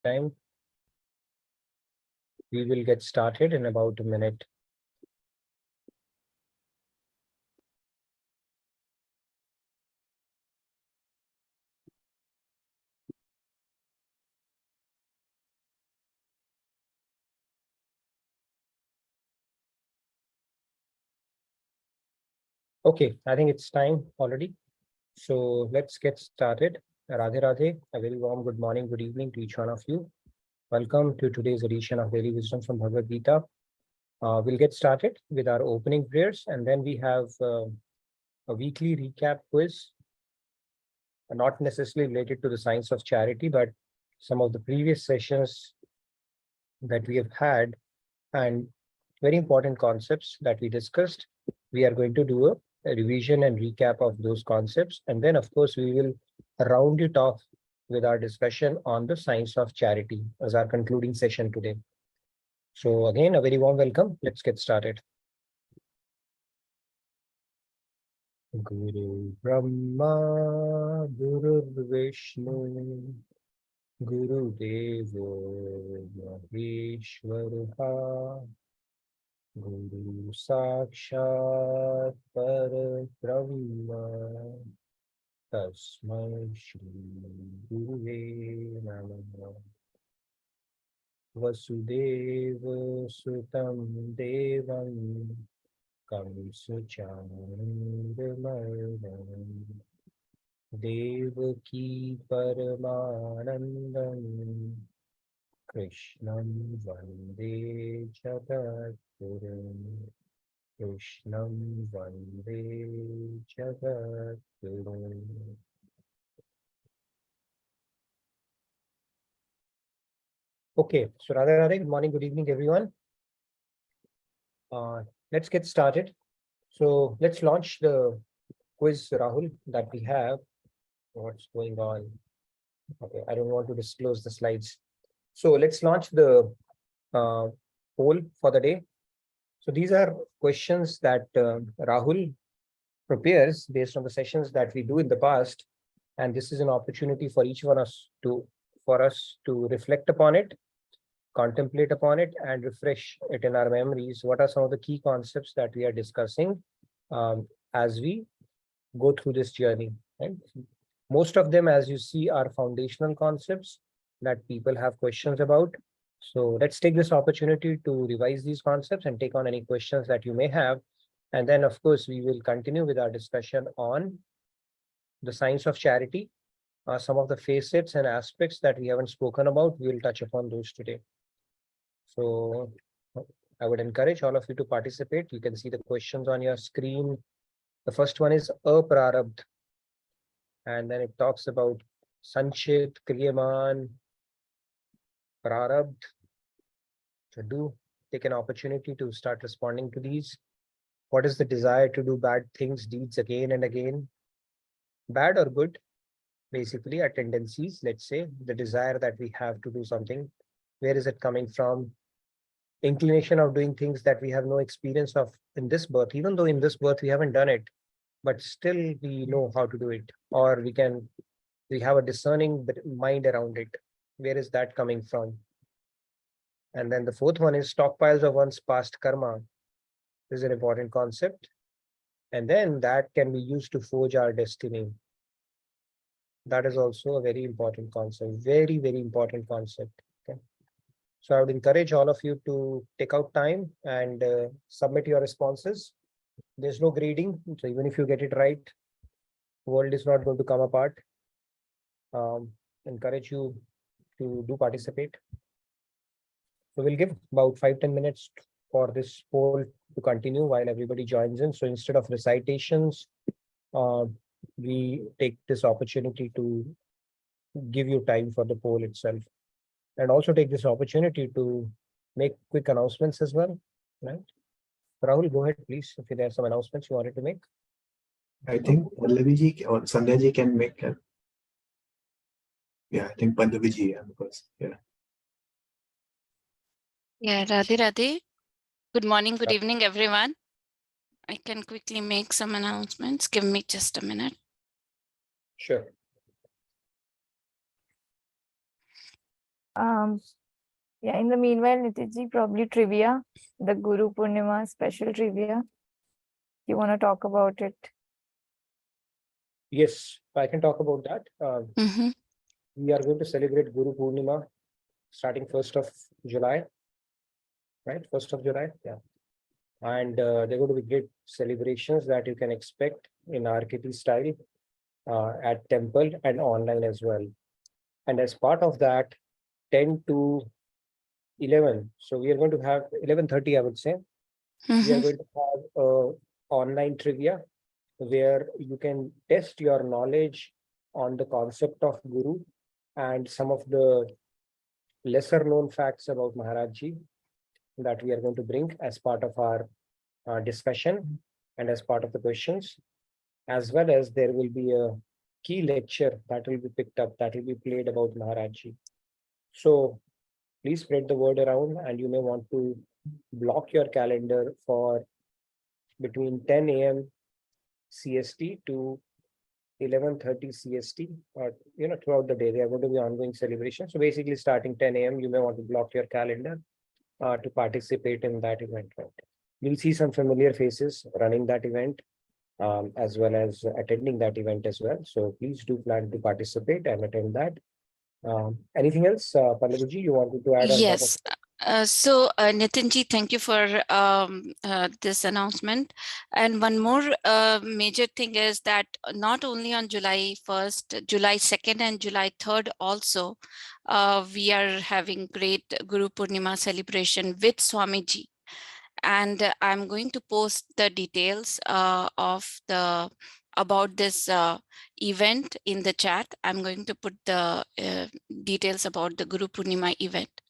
time. We will get started in about a minute. Okay, I think it's time already. So let's get started. Radhe Radhe, a very warm good morning, good evening to each one of you. Welcome to today's edition of Daily Wisdom from Bhagavad Gita. We'll get started with our opening prayers, and then we have a weekly recap quiz, not necessarily related to the science of charity, but some of the previous sessions that we have had and very important concepts that we discussed. We are going to do a revision and recap of those concepts. And then, of course, we will round it off with our discussion on the science of charity as our concluding session today. So again, a very warm welcome. Let's get started. Guru Brahma, Guru Vishnu, Guru Devo Maheshwara, Guru Sakshat Parabrahma, Tasmai Shri Guruve Namah. Vasudeva Sutam Devam Kamsuchandamaram Devaki Paramanandam Krishnam Vande Jagatgurum Krishnam Vande Jagatgurum. Okay, so Radha, good morning, good evening, everyone. Let's get started. So let's launch the quiz, Rahul, that we have. What's going on? Okay, I don't want to disclose the slides. So let's launch the poll for the day. So these are questions that Rahul prepares based on the sessions that we do in the past. And this is an opportunity for each one of us to reflect upon it, contemplate upon it, and refresh it in our memories. What are some of the key concepts that we are discussing as we go through this journey? Right? Most of them, as you see, are foundational concepts that people have questions about. So let's take this opportunity to revise these concepts and take on any questions that you may have. And then, of course, we will continue with our discussion on the science of charity. Some of the facets and aspects that we haven't spoken about, we will touch upon those today. So I would encourage all of you to participate. You can see the questions on your screen. The first one is Aprarabdh. And then it talks about Sanchit, Kriyaman, Prarabdh. So do take an opportunity to start responding to these. What is the desire to do bad things, deeds again and again? Bad or good? Basically, our tendencies, let's say, the desire that we have to do something. Where is it coming from? Inclination of doing things that we have no experience of in this birth, even though in this birth we haven't done it, but still we know how to do it, or we have a discerning mind around it. Where is that coming from? And then the fourth one is stockpiles of one's past karma. This is an important concept. And then that can be used to forge our destiny. That is also a very important concept, very, very important concept. Okay. So I would encourage all of you to take out time and submit your responses. There's no grading. So even if you get it right, the world is not going to come apart. Encourage you to do participate. So we'll give about 5-10 minutes for this poll to continue while everybody joins in. So instead of recitations, we take this opportunity to give you time for the poll itself, and also take this opportunity to make quick announcements as well. Right? Rahul, go ahead, please. If there are some announcements you wanted to make. I think Pallavi or Sandhya ji can make that. Yeah, I think Pallavi ji, because yeah. Yeah, Radhe Radhe. Good morning, good evening, everyone. I can quickly make some announcements. Give me just a minute. Sure. Yeah, in the meanwhile, Nitiji, probably trivia, the Guru Purnima special trivia. You want to talk about it? Yes, I can talk about that. Mhm. We are going to celebrate Guru Purnima starting 1st of July, right? 1st of July, yeah. And they're going to be great celebrations that you can expect in RKT style at temple and online as well. And as part of that, 10 to 11. So we are going to have 11:30, I would say. We are Mhm. going to have online trivia where you can test your knowledge on the concept of Guru and some of the lesser known facts about Maharajji that we are going to bring as part of our discussion and as part of the questions, as well as there will be a key lecture that will be picked up, that will be played about Maharajji. So please spread the word around, and you may want to block your calendar for between 10 a.m. CST to 11:30 CST, or throughout the day. There are going to be ongoing celebrations. So basically, starting 10 a.m., you may want to block your calendar to participate in that event. Right? You'll see some familiar faces running that event, as well as attending that event as well. So please do plan to participate and attend that. Anything else, Pallabiji, you wanted to add on top of Yes. Nitinji, thank you for this announcement. And one more major thing is that not only on July 1st, July 2nd and July 3rd also, we are having great Guru Purnima celebration with Swamiji. And I'm going to post the details about this event in the chat. I'm going to put the details about the Guru Purnima event.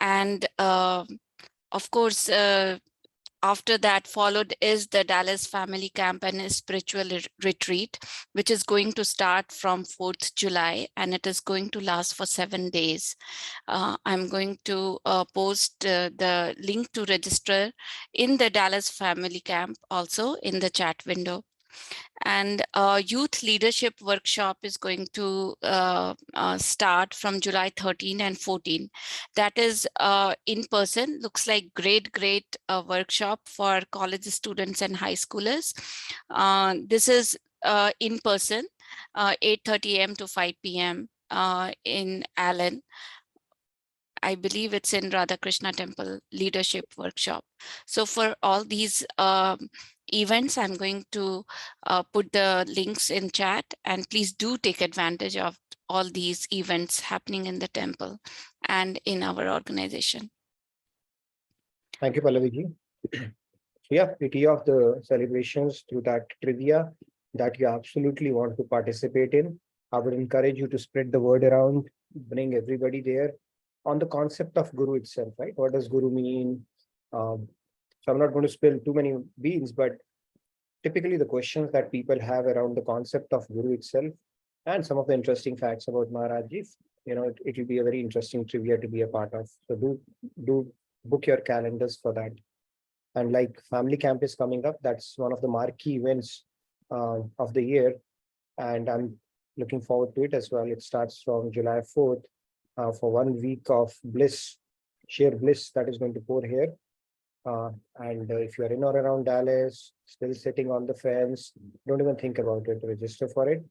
And of course, after that followed is the Dallas Family Camp and a spiritual retreat, which is going to start from 4th July, and it is going to last for 7 days. I'm going to post the link to register in the Dallas Family Camp also in the chat window. And youth leadership workshop is going to start from July 13 and 14. That is in person. Looks like great workshop for college students and high schoolers. This is in person, 8:30 a.m. to 5 p.m. In Allen. I believe it's in Radhakrishna Temple Leadership Workshop. So for all these events, I'm going to put the links in chat, and please do take advantage of all these events happening in the temple and in our organization. Thank you, Pallabiji. So yeah, we tee off the celebrations through that trivia that you absolutely want to participate in. I would encourage you to spread the word around, bring everybody there on the concept of Guru itself, right? What does Guru mean? So I'm not going to spill too many beans, but typically the questions that people have around the concept of Guru itself and some of the interesting facts about Maharajji, it will be a very interesting trivia to be a part of. So do book your calendars for that. And like Family Camp is coming up, that's one of the marquee events of the year. And I'm looking forward to it as well. It starts from July 4th for 1 week of bliss, sheer bliss that is going to pour here. And if you are in or around Dallas, still sitting on the fence, don't even think about it, register for it.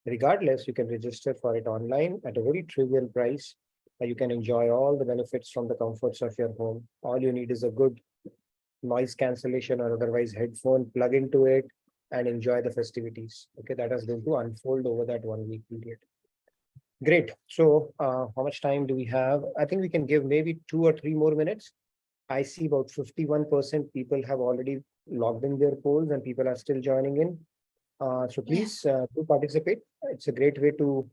Regardless, you can register for it online at a very trivial price. You can enjoy all the benefits from the comforts of your home. All you need is a good noise cancellation or otherwise headphone, plug into it and enjoy the festivities. Okay, that is going to unfold over that 1 week period. Great. So how much time do we have? I think we can give maybe 2 or 3 more minutes. I see about 51% people have already logged in their polls and people are still joining in. So please do participate. It's a great way to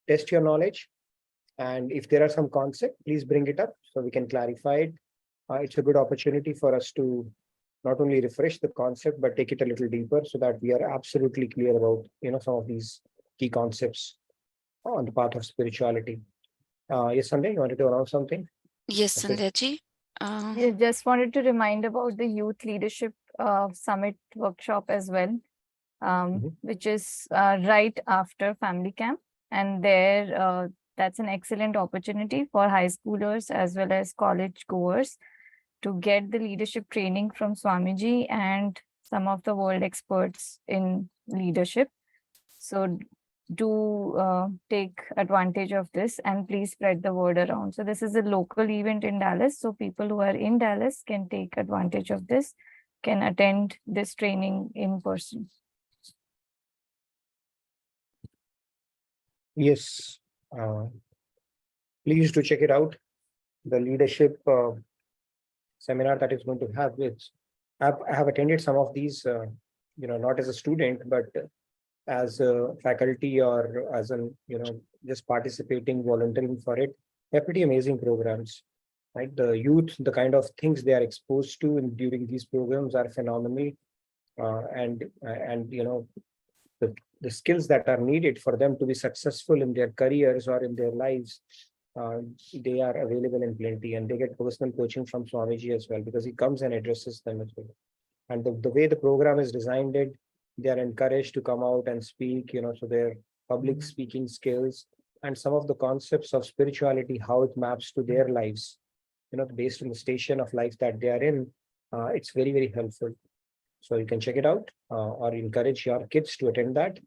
test your knowledge. And if there are some concepts, please bring it up so we can clarify it. It's a good opportunity for us to not only refresh the concept, but take it a little deeper so that we are absolutely clear about, some of these key concepts on the path of spirituality. Yes, Sanjay, you wanted to announce something? Yes, Okay. Sandhya-ji. Yeah, just wanted to remind about the Youth Leadership Summit workshop as well, which is right after Family Camp. And there that's an excellent opportunity for high schoolers as well as college goers to get the leadership training from Swamiji and some of the world experts in leadership. So do take advantage of this and please spread the word around. So this is a local event in Dallas. So people who are in Dallas can take advantage of this, can attend this training in person. Yes, please do check it out. The leadership seminar that is going to have this. I have attended some of these, not as a student, but as a faculty or as an, just participating, volunteering for it. They're pretty amazing programs, right? The youth, the kind of things they are exposed to during these programs are phenomenal. And the skills that are needed for them to be successful in their careers or in their lives, they are available in plenty, and they get personal coaching from Swamiji as well, because he comes and addresses them as well. And the way the program is designed, they are encouraged to come out and speak, so their public speaking skills and some of the concepts of spirituality, how it maps to their lives, based on the station of life that they are in, it's very, very helpful. So you can check it out, or encourage your kids to attend that,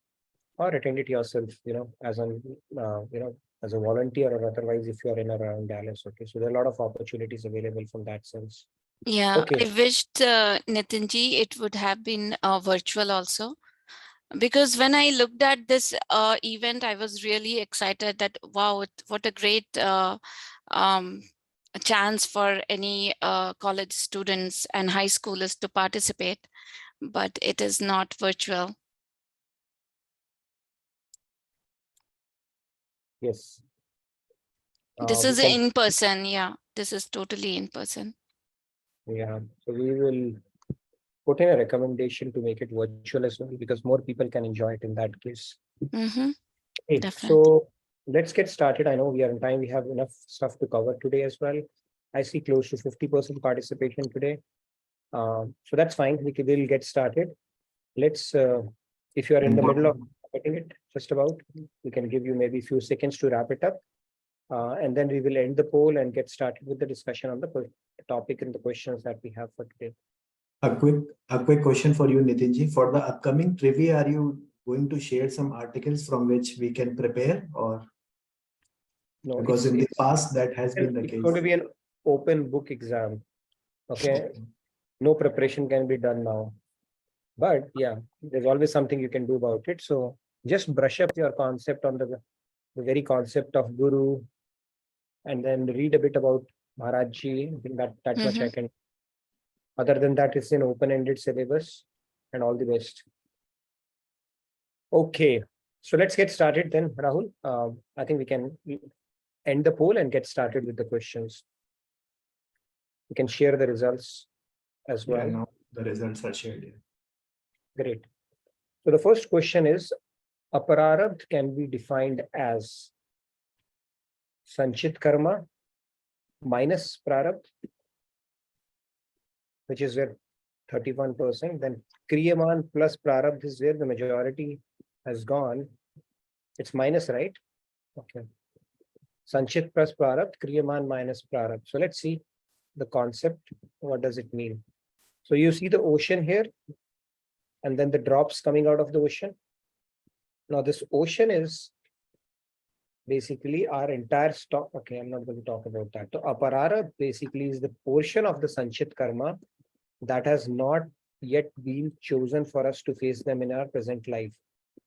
or attend it yourself, as an, as a volunteer or otherwise if you are in around Dallas. Okay, so there are a lot of opportunities available from that sense. Yeah, Okay. I wished, Nitinji, it would have been virtual also. Because when I looked at this event, I was really excited that, wow, what a great chance for any college students and high schoolers to participate, but it is not virtual. Yes. This We is can- in person. Yeah, this is totally in person. Yeah, so we will put in a recommendation to make it virtual as well, because more people can enjoy it in that case. Mm-hmm. Okay, Definitely. so let's get started. I know we are in time. We have enough stuff to cover today as well. I see close to 50% participation today. So that's fine. We'll get started. Let's, if you are in the middle of getting it, just about, we can give you maybe a few seconds to wrap it up. And then we will end the poll and get started with the discussion on the topic and the questions that we have for today. A quick question for you, Nitinji. For the upcoming trivia, are you going to share some articles from which we can prepare, or No, because in the past that has been the it's case? going to be an open book exam. Okay, no preparation can be done now. But yeah, there's always something you can do about it. So just brush up your concept on the very concept of Guru, and then read a bit about Maharajji. I think that much I can. Other than that, it's an open-ended syllabus, and all the best. Okay, so let's get started then, Rahul. I think we can end the poll and get started with the questions. You can share the results as well. Yeah, now the results are shared here. Great. So the first question is, Apararabdh can be defined as Sanchit Karma minus Prarabdh, which is where 31%, then Kriyaman plus Prarabdh is where the majority has gone. It's minus, right? Okay. Sanchit plus Prarabdh, Kriyaman minus Prarabdh. So let's see the concept. What does it mean? So you see the ocean here, and then the drops coming out of the ocean. Now this ocean is basically our entire stock. Okay, I'm not going to talk about that. So Apararabdh basically is the portion of the Sanchit Karma that has not yet been chosen for us to face them in our present life.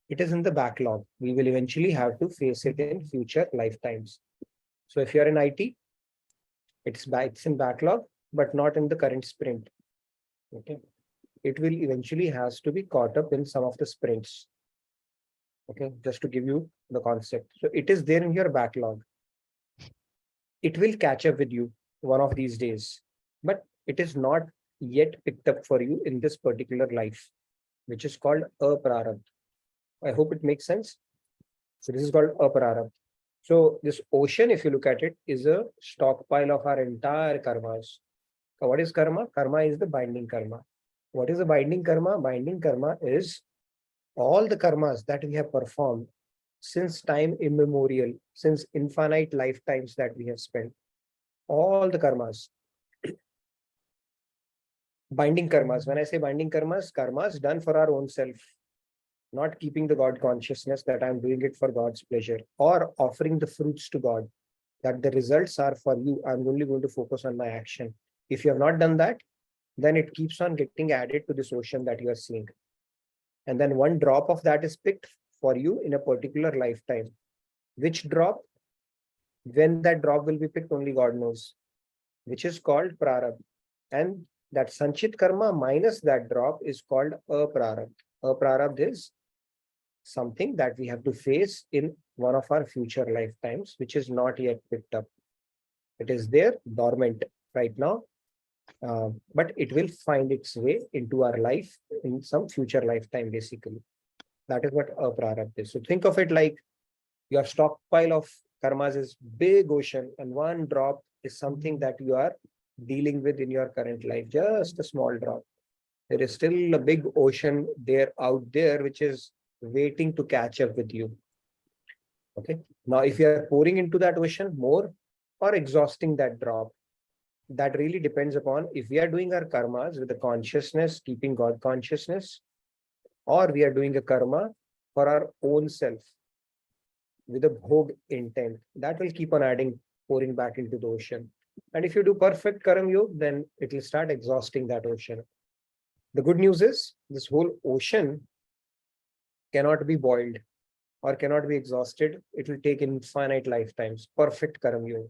It is in the backlog. We will eventually have to face it in future lifetimes. So if you're in IT, it's in backlog, but not in the current sprint. Okay, it will eventually has to be caught up in some of the sprints. Okay, just to give you the concept. So it is there in your backlog. It will catch up with you one of these days, but it is not yet picked up for you in this particular life, which is called Aprarabdh. I hope it makes sense. So this is called Aprarabdh. So this ocean, if you look at it, is a stockpile of our entire karmas. So what is karma? Karma is the binding karma. What is a binding karma? Binding karma is all the karmas that we have performed since time immemorial, since infinite lifetimes that we have spent. All the karmas, binding karmas. When I say binding karmas, karmas done for our own self, not keeping the God consciousness that I'm doing it for God's pleasure, or offering the fruits to God, that the results are for you. I'm only going to focus on my action. If you have not done that, then it keeps on getting added to this ocean that you are seeing. And then one drop of that is picked for you in a particular lifetime. Which drop? When that drop will be picked, only God knows, which is called prarabdha. And that sanchit karma minus that drop is called aprarabdha. Aprarabdha is something that we have to face in one of our future lifetimes, which is not yet picked up. It is there, dormant right now, but it will find its way into our life in some future lifetime, basically. That is what aprarabdha is. So think of it like your stockpile of karmas is big ocean, and one drop is something that you are dealing with in your current life, just a small drop. There is still a big ocean there out there, which is waiting to catch up with you. Okay. Now, if you are pouring into that ocean more or exhausting that drop, that really depends upon if we are doing our karmas with the consciousness, keeping God consciousness, or we are doing a karma for our own self with a bhog intent. That will keep on adding, pouring back into the ocean. And if you do perfect karam yoga, then it will start exhausting that ocean. The good news is this whole ocean cannot be boiled or cannot be exhausted. It will take infinite lifetimes, perfect karam yoga.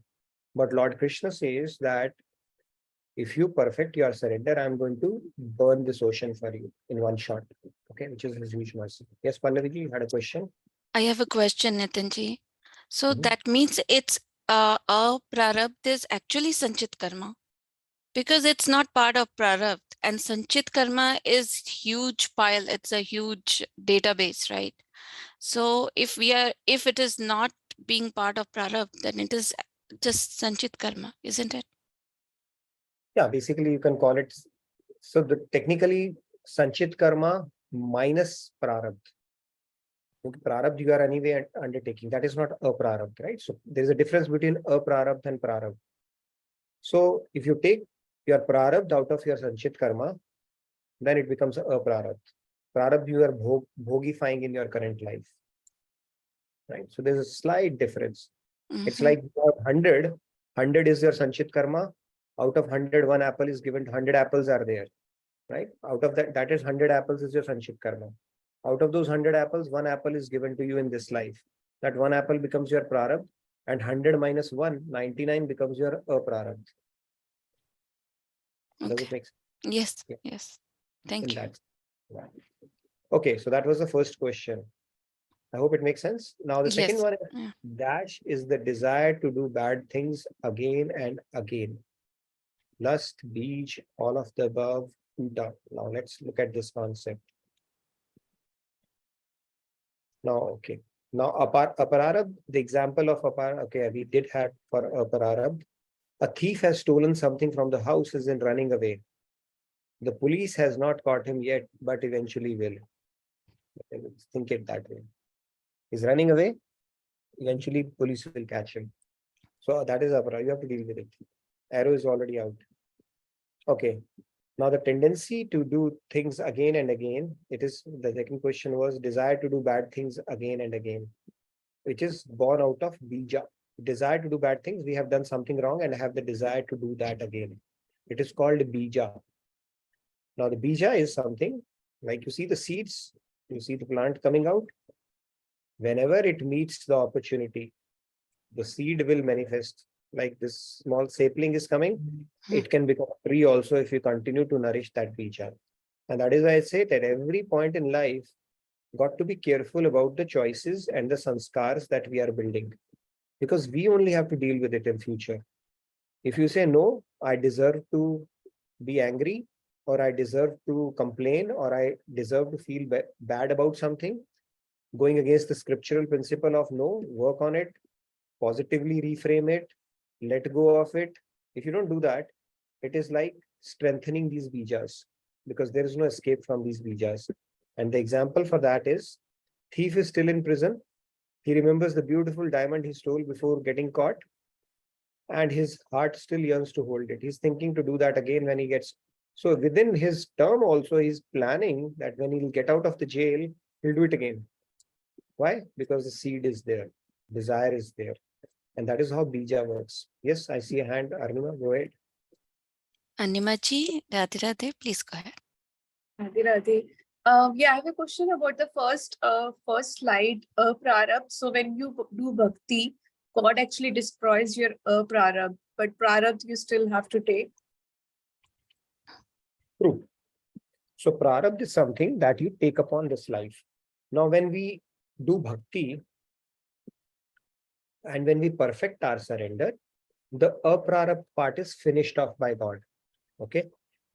But Lord Krishna says that if you perfect your surrender, I'm going to burn this ocean for you in one shot. Okay, which is his huge mercy. Yes, Pallavi, you had a question? I have a question, Nitinji. So Mhm. that means it's a prarabdha is actually sanchit karma, because it's not part of prarabdha, and sanchit karma is huge pile. It's a huge database, right? So if it is not being part of prarabdha, then it is just sanchit karma, isn't it? Yeah, basically you can call it. So technically sanchit karma minus prarabdha. Okay, prarabdha you are anyway undertaking. That is not a prarabdha, right? So there is a difference between a prarabdha and prarabdha. So if you take your prarabdha out of your sanchit karma, then it becomes a prarabdha. Prarabdha you are bhogifying in your current life, right? So there's a slight difference. It's Mhm. like you have 100, 100 is your sanchit karma. Out of 100, one apple is given, 100 apples are there, right? Out of that, that is 100 apples is your sanchit karma. Out of those 100 apples, one apple is given to you in this life. That one apple becomes your prarabdha, and 100 minus 1, 99 becomes your aprarabdha. Does it Okay. make sense? Yes. Yeah. Yes. Thank In you. that. Yeah. Okay, so that was the first question. I hope it makes sense. Now the second Yes. one is Yeah. dash is the desire to do bad things again and again. Lust, beach, all of the above. Uta. Now let's look at this concept. Now, okay. Now, apararab, the example of okay, we did have for apararab. A thief has stolen something from the house, is in running away. The police has not caught him yet, but eventually will. Think it that way. He's running away, eventually police will catch him. So that is apararab. You have to deal with it. Arrow is already out. Okay. Now the tendency to do things again and again, it is the second question was desire to do bad things again and again, which is born out of bija. Desire to do bad things. We have done something wrong and have the desire to do that again. It is called bija. Now the bija is something like you see the seeds, you see the plant coming out. Whenever it meets the opportunity, the seed will manifest. Like this small sapling is coming, it can become a tree also if you continue to nourish that bija. And that is why I say that at every point in life, got to be careful about the choices and the sanskars that we are building, because we only have to deal with it in future. If you say, no, I deserve to be angry, or I deserve to complain, or I deserve to feel bad about something, going against the scriptural principle of no, work on it, positively reframe it, let go of it. If you don't do that, it is like strengthening these bijas, because there is no escape from these bijas. And the example for that is thief is still in prison. He remembers the beautiful diamond he stole before getting caught, and his heart still yearns to hold it. He's thinking to do that again when he gets. So within his term also, he's planning that when he'll get out of the jail, he'll do it again. Why? Because the seed is there, desire is there. And that is how Bija works. Yes, I see a hand. Arnima, go ahead. Animaji, Radhe Radhe, please go ahead. Radhe Radhe. Yeah, I have a question about the first slide, Prarabdha. So when you do bhakti, God actually destroys your Prarabdha, but Prarabdha you still have to take. True. So Prarabdha is something that you take upon this life. Now, when we do bhakti and when we perfect our surrender, the aprarabdha part is finished off by God. Okay.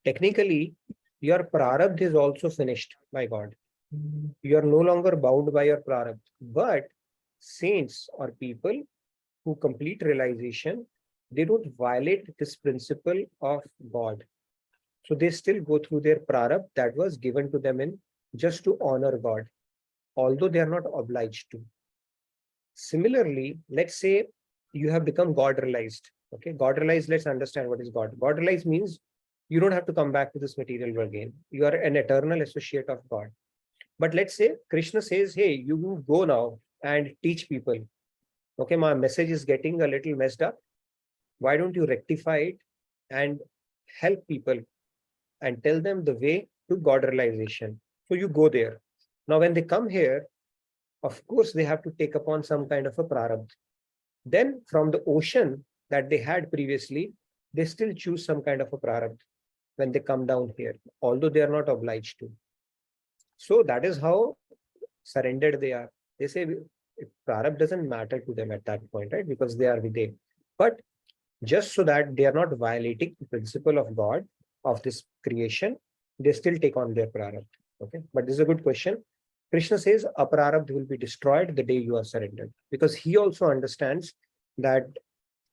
Technically, your prarabdha is also finished by God. You are no longer bound by your prarabdha. But saints or people who complete realization, they don't violate this principle of God. So they still go through their prarabdha that was given to them in just to honor God, although they are not obliged to. Similarly, let's say you have become God realized. Okay, God realized, let's understand what is God. God realized means you don't have to come back to this material world again. You are an eternal associate of God. But let's say Krishna says, hey, you go now and teach people. Okay, my message is getting a little messed up. Why don't you rectify it and help people and tell them the way to God realization? So you go there. Now, when they come here, of course, they have to take upon some kind of a prarabdha. Then from the ocean that they had previously, they still choose some kind of a prarabdha when they come down here, although they are not obliged to. So that is how surrendered they are. They say prarabdha doesn't matter to them at that point, right? Because they are within. But just so that they are not violating the principle of God, of this creation, they still take on their prarabdha. Okay, but this is a good question. Krishna says aprarabdha will be destroyed the day you are surrendered, because he also understands that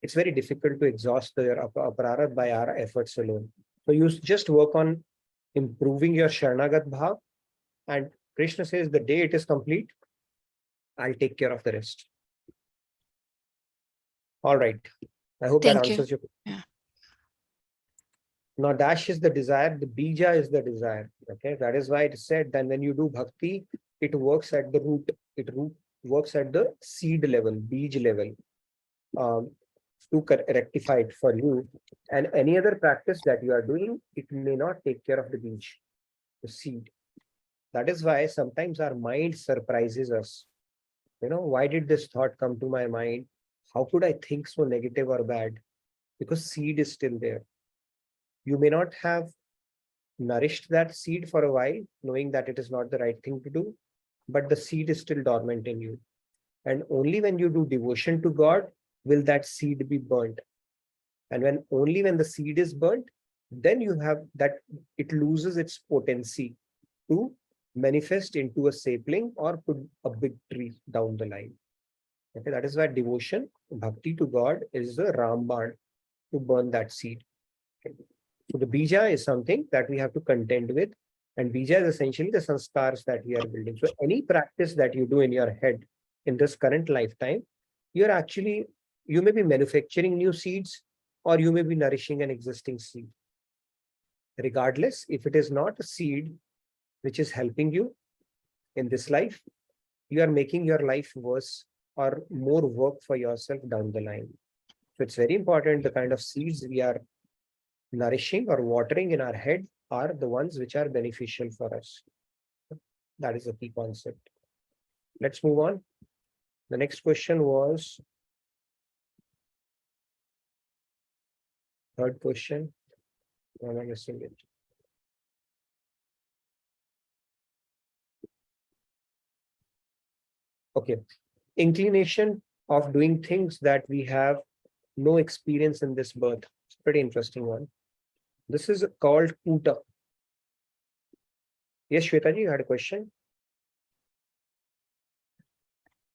it's very difficult to exhaust the aprarabdha by our efforts alone. So you just work on improving your Sharanagat Bhav, and Krishna says the day it is complete, I'll take care of the rest. All right. I hope that Thank you. answers your question. Yeah. Now, dash is the desire, the bija is the desire. Okay, that is why it is said that when you do bhakti, it works at the root, works at the seed level, bij level, to rectify it for you. And any other practice that you are doing, it may not take care of the bij, the seed. That is why sometimes our mind surprises us. You know, why did this thought come to my mind? How could I think so negative or bad? Because seed is still there. You may not have nourished that seed for a while, knowing that it is not the right thing to do, but the seed is still dormant in you. And only when you do devotion to God will that seed be burnt. And only when the seed is burnt, then you have that, it loses its potency to manifest into a sapling or put a big tree down the line. Okay, that is why devotion, bhakti to God is the Ramban to burn that seed. Okay. So the bija is something that we have to contend with, and bija is essentially the sanskars that we are building. So any practice that you do in your head in this current lifetime, you may be manufacturing new seeds, or you may be nourishing an existing seed. Regardless, if it is not a seed which is helping you in this life, you are making your life worse or more work for yourself down the line. So it's very important the kind of seeds we are nourishing or watering in our head are the ones which are beneficial for us. That is a key concept. Let's move on. The next question was third question. Am I missing it? Okay. Inclination of doing things that we have no experience in this birth. It's a pretty interesting one. This is called Puta. Yes, Shweta ji, you had a question?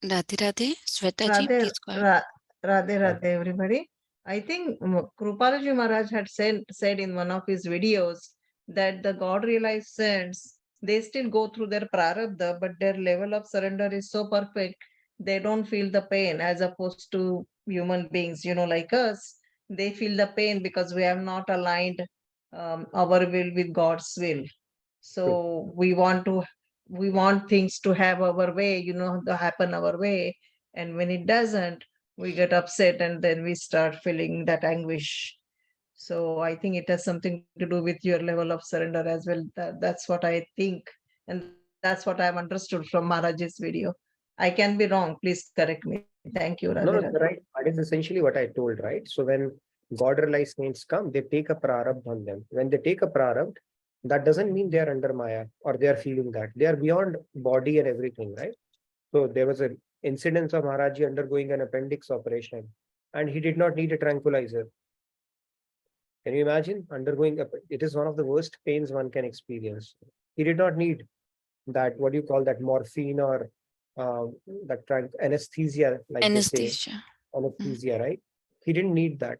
Radhe Radhe, Sweta ji, please go ahead. Radhe Radhe, everybody. I think Krupalaji Maharaj had said in one of his videos that the God realized saints, they still go through their prarabdha, but their level of surrender is so perfect they don't feel the pain as opposed to human beings, like us. They feel the pain because we have not aligned our will with God's will. So we want things to have our way, to happen our way. And when it doesn't, we get upset and then we start feeling that anguish. So I think it has something to do with your level of surrender as well. That's what I think. And that's what I've understood from Maharaj's video. I can be wrong. Please correct me. Thank you, No, Radhe. you're right. That is essentially what I told, right? So when God realized saints come, they take a prarabdha on them. When they take a prarabdha, that doesn't mean they are under Maya or they are feeling that. They are beyond body and everything, right? So there was an incident of Maharaji undergoing an appendix operation and he did not need a tranquilizer. Can you imagine undergoing it is one of the worst pains one can experience. He did not need that, what do you call that, morphine or that anesthesia, like they say, Anesthesia. anesthesia, right? He didn't need that.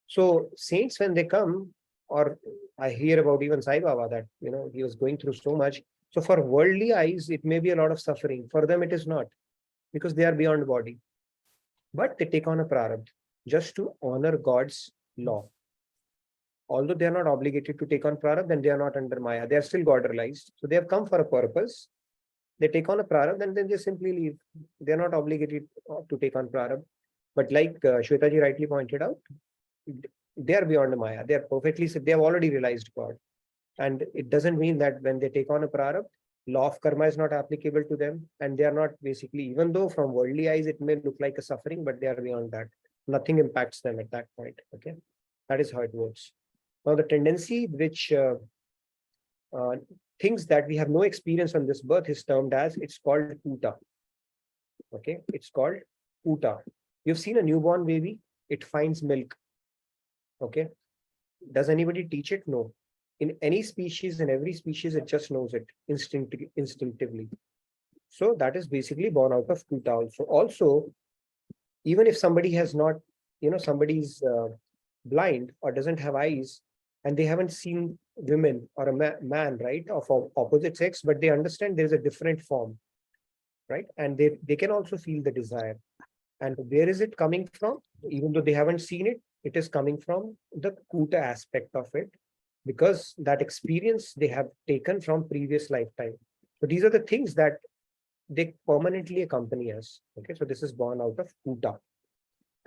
So saints, when they come, or I hear about even Sai Baba that, he was going through so much. So for worldly eyes, it may be a lot of suffering. For them, it is not, because they are beyond body. But they take on a prarabdha just to honor God's law. Although they are not obligated to take on prarabdha, then they are not under Maya. They are still God realized. So they have come for a purpose. They take on a prarabdha and then they simply leave. They are not obligated to take on prarabdha. But like Shwetaji rightly pointed out, they are beyond Maya. They are perfectly, they have already realized God. And it doesn't mean that when they take on a prarabdha, law of karma is not applicable to them. And they are not basically, even though from worldly eyes, it may look like a suffering, but they are beyond that. Nothing impacts them at that point. Okay. That is how it works. Now, the tendency which things that we have no experience on this birth is termed as, it's called puta. Okay, it's called puta. You've seen a newborn baby, it finds milk. Okay, does anybody teach it? No. In any species, in every species, it just knows it instinctively. So that is basically born out of puta also. Also, even if somebody has not, somebody's blind or doesn't have eyes, and they haven't seen women or a man, right, of opposite sex, but they understand there's a different form, right? And they can also feel the desire. And where is it coming from? Even though they haven't seen it, it is coming from the kuta aspect of it, because that experience they have taken from previous lifetime. So these are the things that they permanently accompany us. Okay, so this is born out of kuta.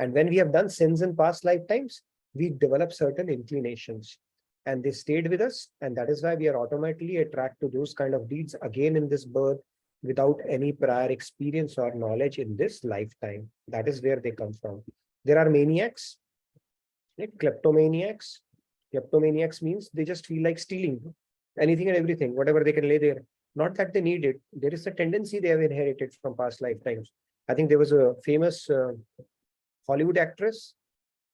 And when we have done sins in past lifetimes, we develop certain inclinations and they stayed with us. And that is why we are automatically attracted to those kind of deeds again in this birth without any prior experience or knowledge in this lifetime. That is where they come from. There are maniacs, like kleptomaniacs. Kleptomaniacs means they just feel like stealing anything and everything, whatever they can lay there. Not that they need it. There is a tendency they have inherited from past lifetimes. I think there was a famous Hollywood actress.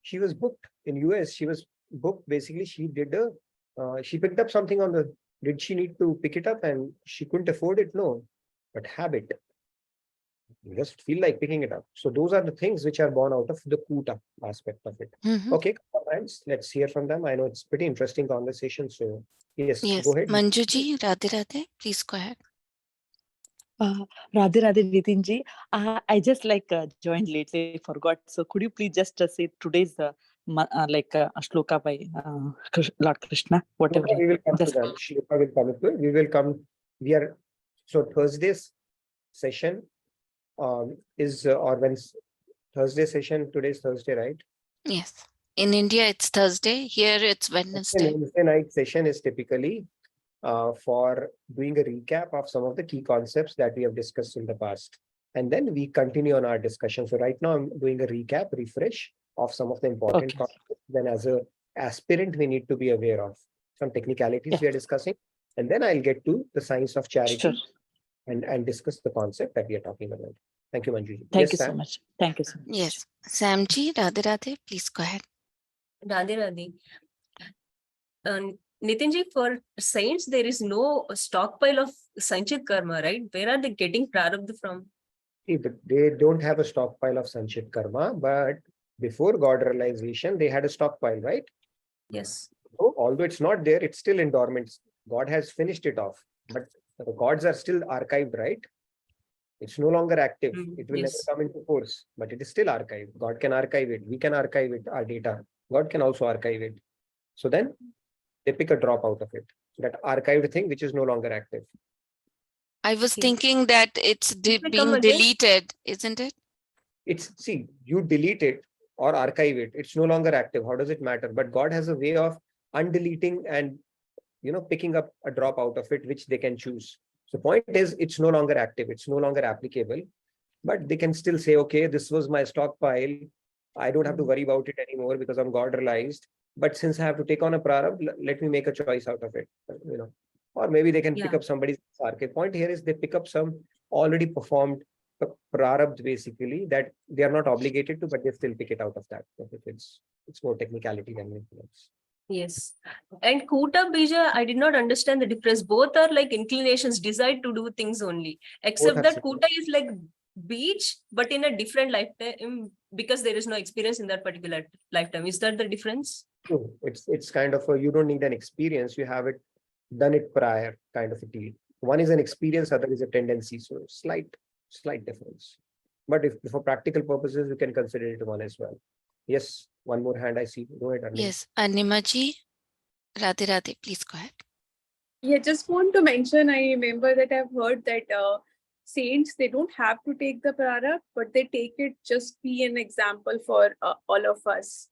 She was booked in US. She was booked. Basically, she picked up something on the, did she need to pick it up and she couldn't afford it? No, but habit. You just feel like picking it up. So those are the things which are born out of the kuta aspect of it. Okay, friends, let's hear from them. I know it's pretty interesting conversation. So yes, go ahead. Manjuji, Radhe Radhe, please go ahead. Radhe Radhe Nitinji, I just joined lately, forgot. So could you please just say today's shloka by Lord Krishna, whatever. We will come to them. Shloka will come to it. We will come. So Thursday's session is or when Thursday session, today's Thursday, right? Yes. In India, it's Thursday. Here, it's Wednesday. Wednesday night session is typically for doing a recap of some of the key concepts that we have discussed in the past. And then we continue on our discussion. So right now I'm doing a recap, refresh of some of the important concepts. Then as an aspirant, we need to be aware of some technicalities we are discussing. And then I'll get to the science of charity and discuss the concept that we are talking about. Thank you, Manjuji. Thank you so much. Thank you so much. Yes. Samji, Radhe Radhe, please go ahead. Radhe Radhe. Nitinji, for saints, there is no stockpile of Sanchit karma, right? Where are they getting prarabdha from? They don't have a stockpile of Sanchit karma, but before God realization, they had a stockpile, right? Yes. So, although it's not there, it's still in dormant. God has finished it off, but the gods are still archived, right? It's no longer active. It will never Yes. come into force, but it is still archived. God can archive it. We can archive it, our data. God can also archive it. So then they pick a drop out of it. That archived thing, which is no longer active. I was Okay. thinking that it's me come being again? deleted, isn't it? See, you delete it or archive it. It's no longer active. How does it matter? But God has a way of undeleting and, picking up a drop out of it, which they can choose. So point is, it's no longer active. It's no longer applicable, but they can still say, okay, this was my stockpile. I don't have to worry about it anymore because I'm God realized. But since I have to take on a prarabdha, let me make a choice out of it, or maybe they can pick Yeah. up somebody's archive. Point here is they pick up some already performed prarabdha basically that they are not obligated to, but they still pick it out of that. It's more technicality than anything else. Yes. And Kuta Bija, I did not understand the difference. Both are like inclinations, decide to do things only. Except have that similar- Kuta is like beach, but in a different lifetime because there is no experience in that particular lifetime. Is that the difference? No, it's kind of you don't need an experience. You have it done it prior kind of a deal. One is an experience, other is a tendency. So slight difference. But if for practical purposes, we can consider it one as well. Yes, one more hand I see. Go ahead, Arvind. Yes, Animaji, Radhe Radhe, please go ahead. Yeah, just want to mention, I remember that I've heard that saints, they don't have to take the prarabdha, but they take it just be an example for all of us.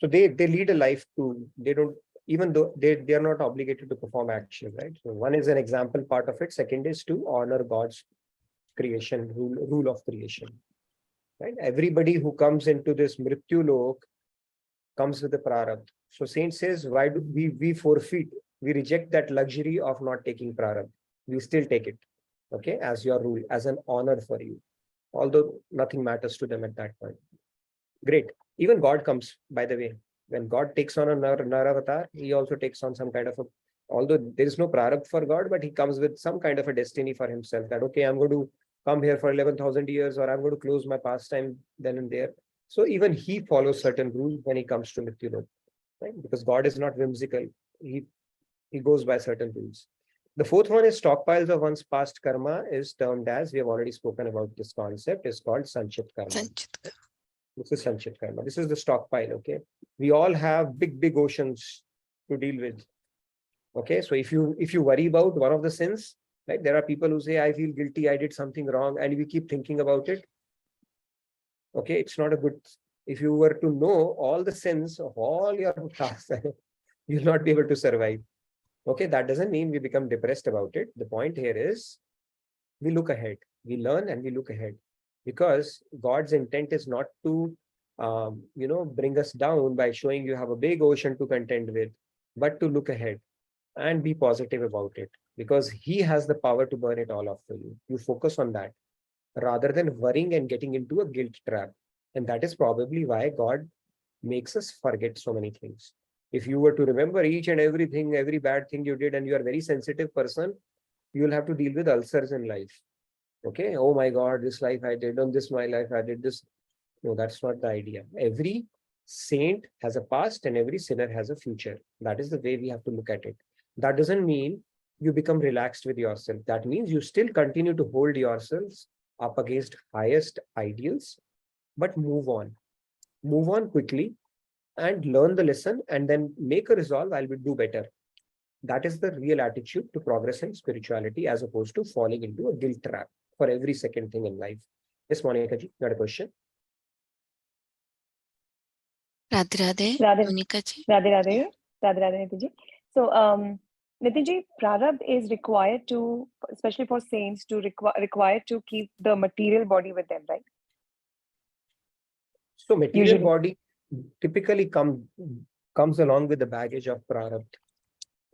So they lead a life to, they don't, even though they are not obligated to perform action, right? So one is an example part of it. Second is to honor God's creation, rule of creation. Right? Everybody who comes into this Mrityu Lok comes with a prarabdha. So Saint says, why do we forfeit? We reject that luxury of not taking prarabdha. We still take it, okay, as your rule, as an honor for you. Although nothing matters to them at that point. Great. Even God comes, by the way. When God takes on a Nar avatar, he also takes on some kind of a, although there is no prarabdha for God, but he comes with some kind of a destiny for himself that, okay, I'm going to come here for 11,000 years, or I'm going to close my pastime then and there. So even he follows certain rules when he comes to Mrityu, right? Because God is not whimsical. He goes by certain rules. The fourth one is stockpiles of one's past karma is termed as, we have already spoken about this concept, is called Sanchit Karma. Sanchit. This is Sanchit Karma. This is the stockpile, okay? We all have big oceans to deal with. Okay, so if you worry about one of the sins, right? There are people who say, I feel guilty, I did something wrong, and we keep thinking about it. Okay, it's not a good, if you were to know all the sins of all your tasks, you'll not be able to survive. Okay, that doesn't mean we become depressed about it. The point here is we look ahead, we learn and we look ahead, because God's intent is not to, bring us down by showing you have a big ocean to contend with, but to look ahead and be positive about it, because he has the power to burn it all off for you. You focus on that rather than worrying and getting into a guilt trap. And that is probably why God makes us forget so many things. If you were to remember each and everything, every bad thing you did, and you are a very sensitive person, you will have to deal with ulcers in life. Okay, oh my God, this life I did, on this my life I did this. No, that's not the idea. Every saint has a past and every sinner has a future. That is the way we have to look at it. That doesn't mean you become relaxed with yourself. That means you still continue to hold yourselves up against highest ideals, but move on. Move on quickly and learn the lesson, and then make a resolve, I will do better. That is the real attitude to progress in spirituality, as opposed to falling into a guilt trap for every second thing in life. Yes, Monica ji, got a question? Radhe Radhe, Radhe- Monica ji. Radhe Radhe, Radhe Radhe Nitin ji. So, Nitin ji, prarabdha is required to, especially for saints, to required to keep the material body with them, right? So material Usually. body typically comes along with the baggage of prarabdha,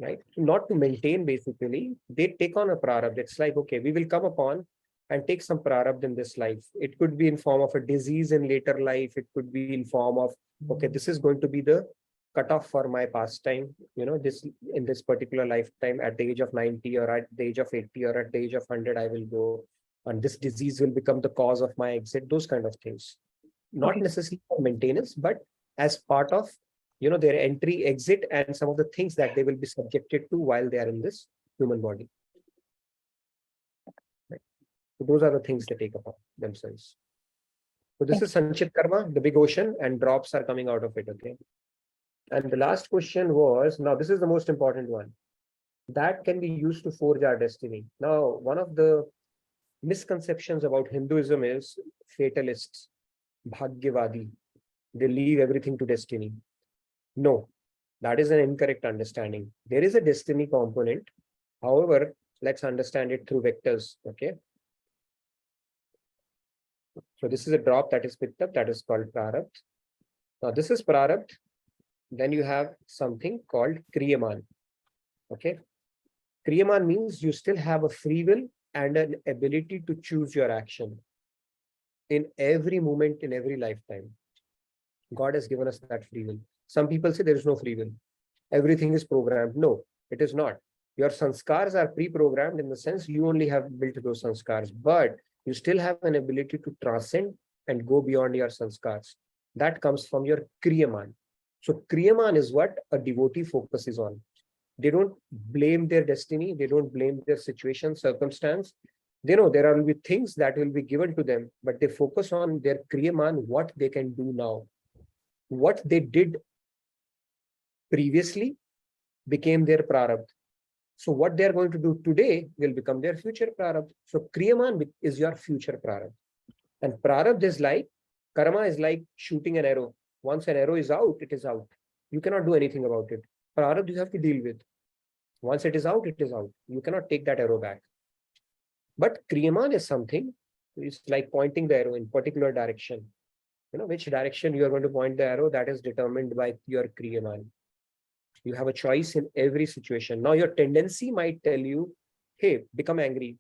right? Not to maintain, basically, they take on a prarabdha. It's like, okay, we will come upon and take some prarabdha in this life. It could be in form of a disease in later life. It could be in form of, okay, this is going to be the cutoff for my pastime, this in this particular lifetime, at the age of 90 or at the age of 80 or at the age of 100, I will go, and this disease will become the cause of my exit, those kind of things. Not Okay. necessarily for maintenance, but as part of, their entry, exit, and some of the things that they will be subjected to while they are in this human body. So those are the things they take upon themselves. So this is Sanchit Karma, the big ocean, and drops are coming out of it. Okay. And the last question was, now this is the most important one. That can be used to forge our destiny. Now, one of the misconceptions about Hinduism is fatalists, bhagyavadi. They leave everything to destiny. No, that is an incorrect understanding. There is a destiny component. However, let's understand it through vectors. Okay. So this is a drop that is picked up, that is called prarabdha. Now this is prarabdha. Then you have something called kriyaman. Okay. Kriyaman means you still have a free will and an ability to choose your action in every moment, in every lifetime. God has given us that free will. Some people say there is no free will. Everything is programmed. No, it is not. Your sanskars are pre-programmed in the sense you only have built those sanskars, but you still have an ability to transcend and go beyond your sanskars. That comes from your kriyaman. So kriyaman is what a devotee focuses on. They don't blame their destiny. They don't blame their situation, circumstance. They know there will be things that will be given to them, but they focus on their kriyaman, what they can do now. What they did previously became their prarabdha. So what they are going to do today will become their future prarabdha. So kriyaman is your future prarabdha. And prarabdha is like, karma is like shooting an arrow. Once an arrow is out, it is out. You cannot do anything about it. Prarabdha you have to deal with. Once it is out, it is out. You cannot take that arrow back. But kriyaman is something, it's like pointing the arrow in particular direction. You know, which direction you are going to point the arrow, that is determined by your kriyaman. You have a choice in every situation. Now your tendency might tell you, hey, become angry,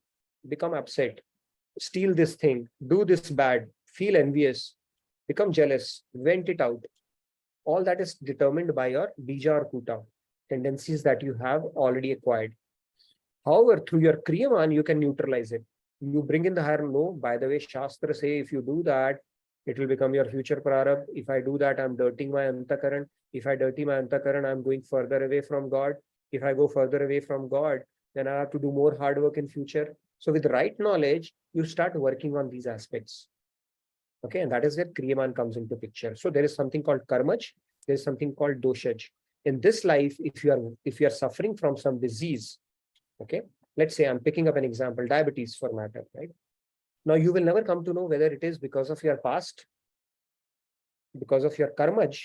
become upset, steal this thing, do this bad, feel envious, become jealous, vent it out. All that is determined by your bija or kuta, tendencies that you have already acquired. However, through your kriyaman, you can neutralize it. You bring in the higher, no, by the way, Shastra say, if you do that, it will become your future prarabdha. If I do that, I'm dirtying my antakaran. If I dirty my antakaran, I'm going further away from God. If I go further away from God, then I have to do more hard work in future. So with the right knowledge, you start working on these aspects. Okay, and that is where kriyaman comes into picture. So there is something called karmaj, there is something called doshaj. In this life, if you are suffering from some disease, okay, let's say I'm picking up an example, diabetes for matter, right? Now you will never come to know whether it is because of your past, because of your karmaj,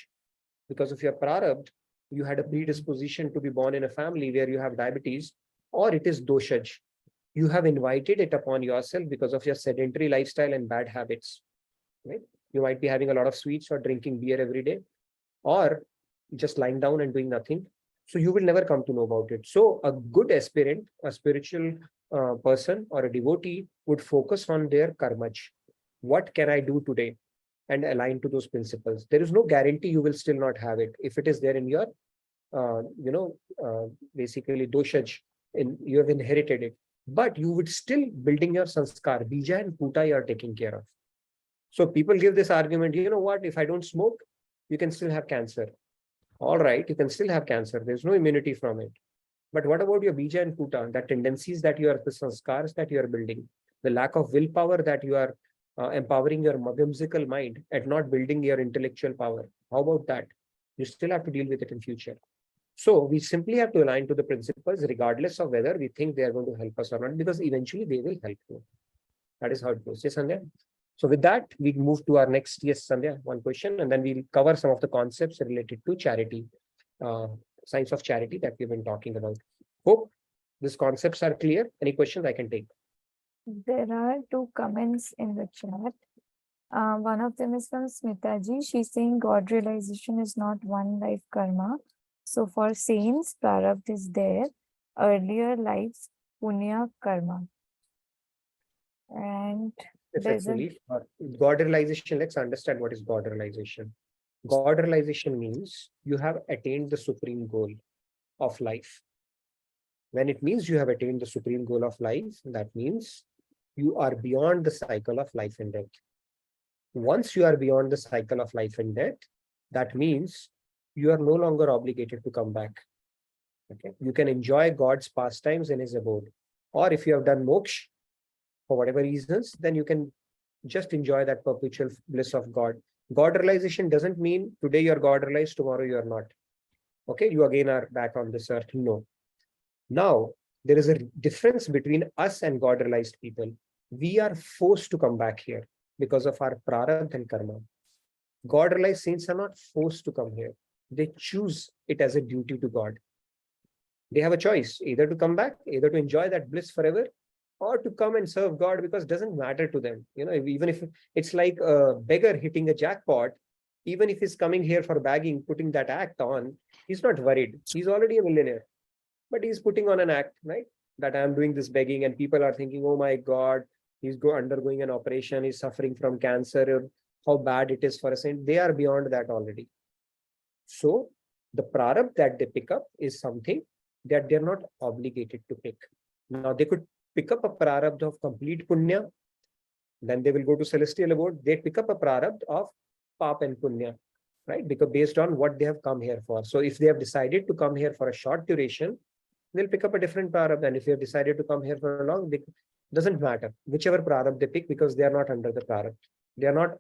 because of your prarabdha, you had a predisposition to be born in a family where you have diabetes, or it is doshaj. You have invited it upon yourself because of your sedentary lifestyle and bad habits. Right? You might be having a lot of sweets or drinking beer every day, or just lying down and doing nothing. So you will never come to know about it. So a good aspirant, a spiritual person or a devotee would focus on their karmaj. What can I do today? And align to those principles. There is no guarantee you will still not have it. If it is there in your, basically doshaj, you have inherited it. But you would still building your sanskar, bija and puta you are taking care of. So people give this argument, you know what, if I don't smoke, you can still have cancer. All right, you can still have cancer. There's no immunity from it. But what about your bija and puta, the tendencies that you are, the sanskars that you are building, the lack of willpower that you are empowering your whimsical mind and not building your intellectual power? How about that? You still have to deal with it in future. So we simply have to align to the principles regardless of whether we think they are going to help us or not, because eventually they will help you. That is how it goes. Yes, Sandhya? So with that, we move to our next, yes, Sandhya, one question, and then we'll cover some of the concepts related to charity, science of charity that we've been talking about. Hope these concepts are clear. Any questions I can take? There are two comments in the chat. One of them is from Smitaji. She's saying God realization is not one life karma. So for saints, prarabdha is there. Earlier lives, punya karma. And there's a Effectively, God realization, let's understand what is God realization. God realization means you have attained the supreme goal of life. When it means you have attained the supreme goal of life, that means you are beyond the cycle of life and death. Once you are beyond the cycle of life and death, that means you are no longer obligated to come back. Okay, you can enjoy God's pastimes in his abode. Or if you have done moksha, for whatever reasons, then you can just enjoy that perpetual bliss of God. God realization doesn't mean today you're God realized, tomorrow you are not. Okay, you again are back on this earth. No. Now, there is a difference between us and God realized people. We are forced to come back here because of our prarabdha and karma. God realized saints are not forced to come here. They choose it as a duty to God. They have a choice, either to come back, either to enjoy that bliss forever, or to come and serve God, because it doesn't matter to them. You know, even if it's like a beggar hitting a jackpot, even if he's coming here for bagging, putting that act on, he's not worried. He's already a millionaire, but he's putting on an act, right? That I'm doing this begging, and people are thinking, oh my God, he's undergoing an operation, he's suffering from cancer, how bad it is for a saint. They are beyond that already. So the prarabdha that they pick up is something that they're not obligated to pick. Now they could pick up a prarabdha of complete punya, then they will go to celestial abode. They pick up a prarabdha of pap and punya, right? Because based on what they have come here for. So if they have decided to come here for a short duration, they'll pick up a different prarabdha. And if they have decided to come here for a long, doesn't matter whichever prarabdha they pick, because they are not under the prarabdha. They are not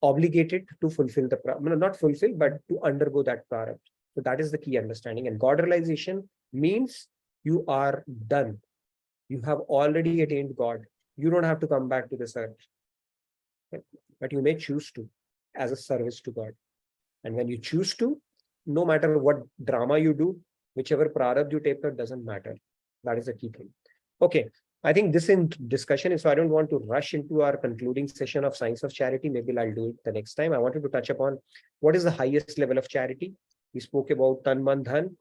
obligated to fulfill the prarabdha, not fulfill, but to undergo that prarabdha. So that is the key understanding. And God realization means you are done. You have already attained God. You don't have to come back to this earth. Okay? But you may choose to as a service to God. And when you choose to, no matter what drama you do, whichever prarabdha you take, it doesn't matter. That is the key thing. Okay. I think this in discussion is, so I don't want to rush into our concluding session of Science of Charity. Maybe I'll do it the next time. I wanted to touch upon what is the highest level of charity. We spoke about Tan Man Dhan.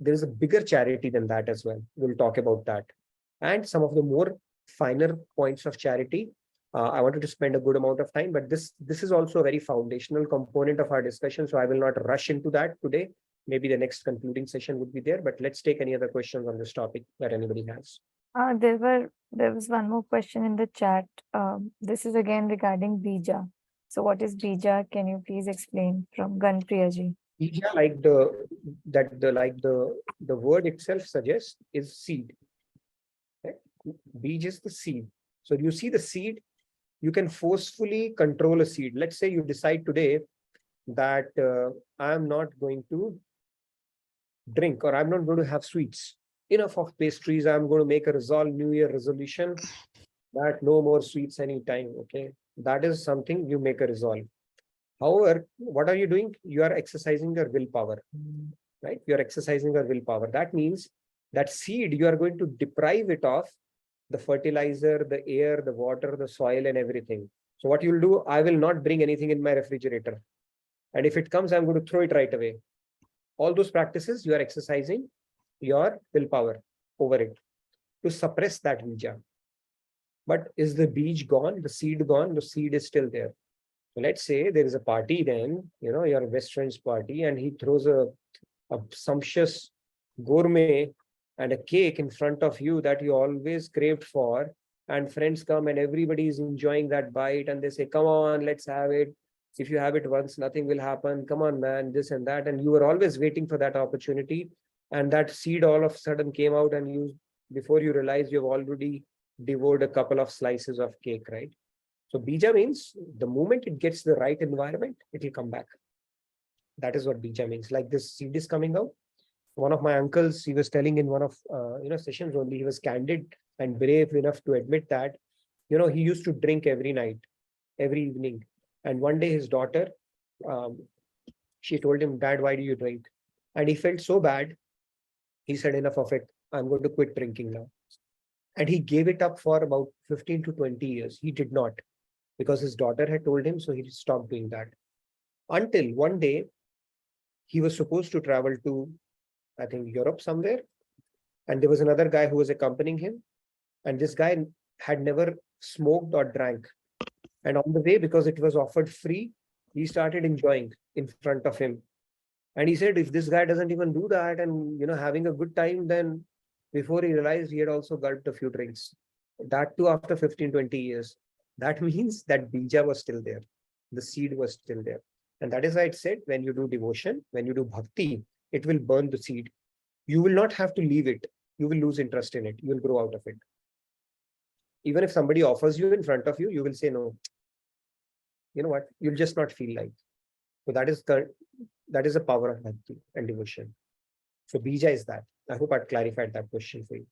There is a bigger charity than that as well. We'll talk about that. And some of the more finer points of charity. I wanted to spend a good amount of time, but this is also a very foundational component of our discussion. So I will not rush into that today. Maybe the next concluding session would be there, but let's take any other questions on this topic that anybody has. There was one more question in the chat. This is again regarding bija. So what is bija? Can you please explain from Ganpriyaji? Bija, like the word itself suggests, is seed. Right? Bij is the seed. So you see the seed, you can forcefully control a seed. Let's say you decide today that I am not going to drink, or I'm not going to have sweets. Enough of pastries. I'm going to make a New Year resolution that no more sweets anytime. Okay. That is something you make a resolve. However, what are you doing? You are exercising your willpower, right? You are exercising your willpower. That means that seed, you are going to deprive it of the fertilizer, the air, the water, the soil, and everything. So what you'll do, I will not bring anything in my refrigerator. And if it comes, I'm going to throw it right away. All those practices, you are exercising your willpower over it to suppress that bija. But is the bij gone? The seed gone? The seed is still there. So let's say there is a party, then, your best friend's party, and he throws a sumptuous gourmet and a cake in front of you that you always craved for. And friends come and everybody is enjoying that bite, and they say, come on, let's have it. If you have it once, nothing will happen. Come on, man, this and that. And you were always waiting for that opportunity. And that seed all of a sudden came out, and before you realize, you've already devoured a couple of slices of cake, right? So bija means the moment it gets the right environment, it will come back. That is what bija means. Like this seed is coming out. One of my uncles, he was telling in one of sessions only, he was candid and brave enough to admit that, he used to drink every night, every evening. And one day his daughter, she told him, Dad, why do you drink? And he felt so bad. He said, enough of it. I'm going to quit drinking now. And he gave it up for about 15 to 20 years. He did not, because his daughter had told him, so he stopped doing that. Until one day, he was supposed to travel to, I think, Europe somewhere. And there was another guy who was accompanying him. And this guy had never smoked or drank. And on the way, because it was offered free, he started enjoying in front of him. And he said, if this guy doesn't even do that and, having a good time, then before he realized, he had also gulped a few drinks. That too after 15, 20 years. That means that bija was still there. The seed was still there. And that is why it said, when you do devotion, when you do bhakti, it will burn the seed. You will not have to leave it. You will lose interest in it. You will grow out of it. Even if somebody offers you in front of you, you will say no. You know what? You'll just not feel like. So that is the power of bhakti and devotion. So bija is that. I hope I've clarified that question for you.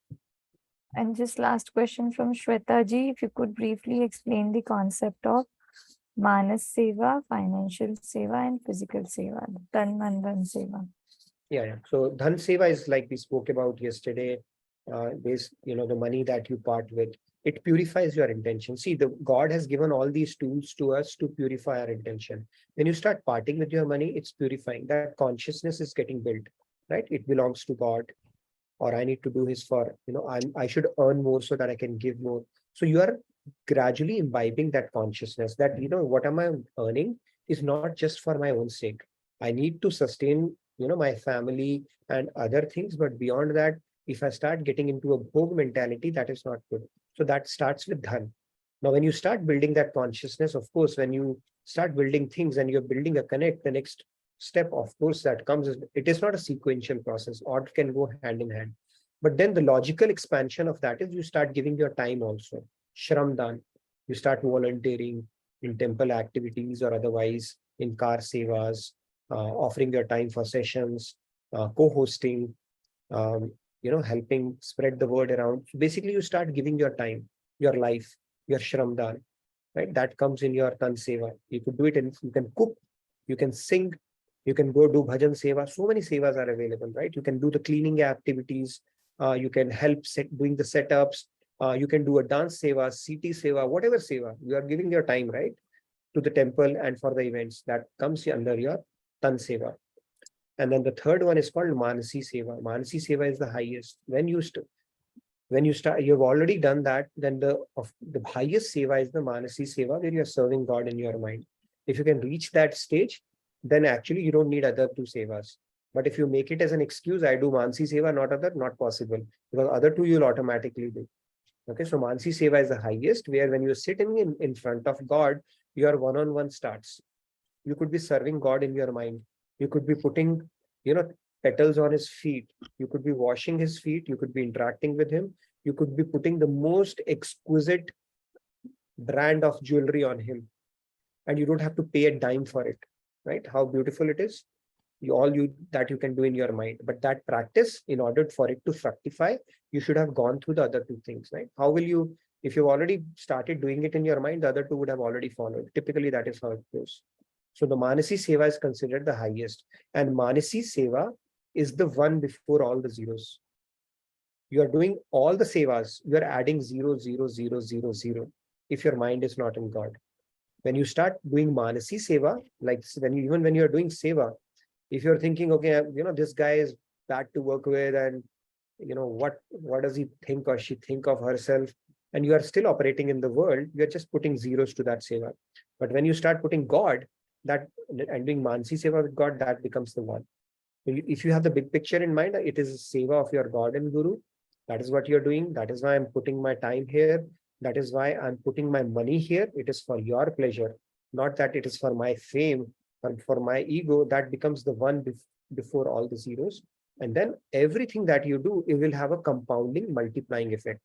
And just last question from Shweta ji, if you could briefly explain the concept of Manas Seva, financial Seva, and physical Seva, Tan Man Dhan Seva. Yeah. So dhan seva is like we spoke about yesterday. The money that you part with, it purifies your intention. See, the God has given all these tools to us to purify our intention. When you start parting with your money, it's purifying. That consciousness is getting built, right? It belongs to God, or I need to do his for, I should earn more so that I can give more. So you are gradually imbibing that consciousness that, what am I earning is not just for my own sake. I need to sustain, my family and other things. But beyond that, if I start getting into a bhog mentality, that is not good. So that starts with dhan. Now, when you start building that consciousness, of course, when you start building things and you're building a connect, the next step, of course, that comes is, it is not a sequential process, or it can go hand in hand. But then the logical expansion of that is you start giving your time also. Shramdan, you start volunteering in temple activities or otherwise in car sevas, offering your time for sessions, co-hosting, helping spread the word around. So basically, you start giving your time, your life, your shramdan, right? That comes in your tan seva. You could do it, and you can cook, you can sing, you can go do bhajan seva. So many sevas are available, right? You can do the cleaning activities. You can help doing the setups. You can do a dance seva, CT seva, whatever seva. You are giving your time, right, to the temple and for the events. That comes under your tan seva. And then the third one is called Manasi Seva. Manasi Seva is the highest. When you start, you've already done that. Then the highest Seva is the Manasi Seva, where you're serving God in your mind. If you can reach that stage, then actually you don't need other two Sevas. But if you make it as an excuse, I do Manasi Seva, not other, not possible. Because other two you'll automatically do. Okay, so Manasi Seva is the highest, where when you're sitting in front of God, your one-on-one starts. You could be serving God in your mind. You could be putting, petals on his feet. You could be washing his feet. You could be interacting with him. You could be putting the most exquisite brand of jewelry on him. And you don't have to pay a dime for it, right? How beautiful it is. That you can do in your mind. But that practice, in order for it to fructify, you should have gone through the other two things, right? How will you, if you've already started doing it in your mind, the other two would have already followed. Typically, that is how it goes. So the Manasi Seva is considered the highest. And Manasi Seva is the one before all the zeros. You are doing all the Sevas. You are adding 0, 0, 0, 0, 0. If your mind is not in God. When you start doing Manasi Seva, like even when you are doing Seva, if you're thinking, okay, this guy is bad to work with, and what does he think or she think of herself, and you are still operating in the world, you're just putting zeros to that Seva. But when you start putting God, and doing Manasi Seva with God, that becomes the one. If you have the big picture in mind, it is a Seva of your God and Guru. That is what you're doing. That is why I'm putting my time here. That is why I'm putting my money here. It is for your pleasure, not that it is for my fame or for my ego. That becomes the one before all the zeros. And then everything that you do, it will have a compounding, multiplying effect.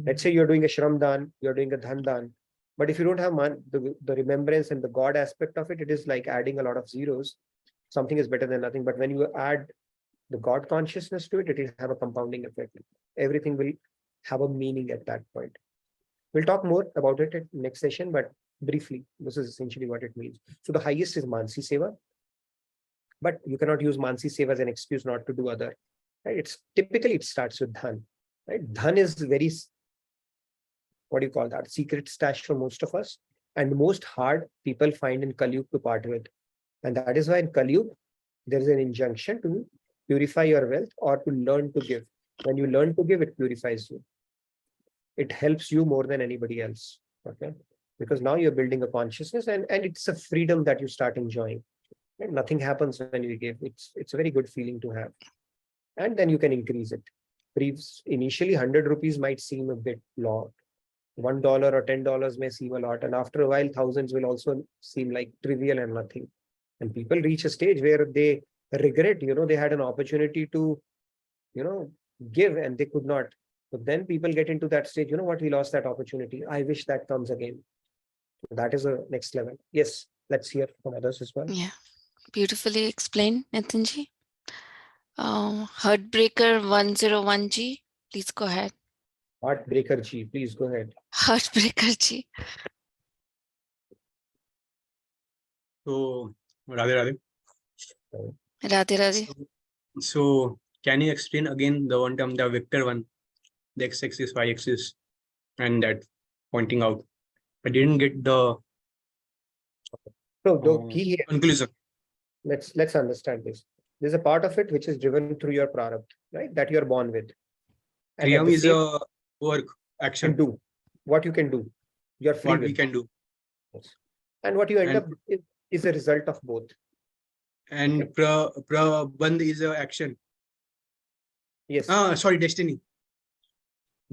Let's say you're doing a Shramdan, you're doing a Dhandan. But if you don't have the remembrance and the God aspect of it, it is like adding a lot of zeros. Something is better than nothing. But when you add the God consciousness to it, it will have a compounding effect. Everything will have a meaning at that point. We'll talk more about it in next session, but briefly, this is essentially what it means. So the highest is Manasi Seva, but you cannot use Manasi Seva as an excuse not to do other. Right? Typically it starts with Dhan. Right? Dhan is very, what do you call that? Secret stash for most of us, and most hard people find in Kali Yuga to part with. And that is why in Kali Yuga, there is an injunction to purify your wealth or to learn to give. When you learn to give, it purifies you. It helps you more than anybody else. Okay. Because now you're building a consciousness, and it's a freedom that you start enjoying. And nothing happens when you give. It's a very good feeling to have. And then you can increase it. Initially, 100 rupees might seem a bit lot. $1 or $10 may seem a lot. And after a while, thousands will also seem like trivial and nothing. And people reach a stage where they regret, they had an opportunity to, give and they could not. So then people get into that stage, you know what, we lost that opportunity. I wish that comes again. That is a next level. Yes, let's hear from others as well. Yeah, beautifully explained, Nitinji. Heartbreaker 101G, please go ahead. Heartbreaker G, please go ahead. Heartbreaker G. So, Radhe Radhe. Radhe Radhe. So, can you explain again the one term, the vector one, the x-axis, y-axis, and that pointing out? I didn't get the So the key here, conclusion. let's understand this. There's a part of it which is driven through your prarabdha, right? That you are born with. And at Kriyam the is same a work, action, can do what you can do. Your free what will. we can do. Yes. And what you end And- up is a result of both. And prabandh is a action. Yes. Sorry, destiny.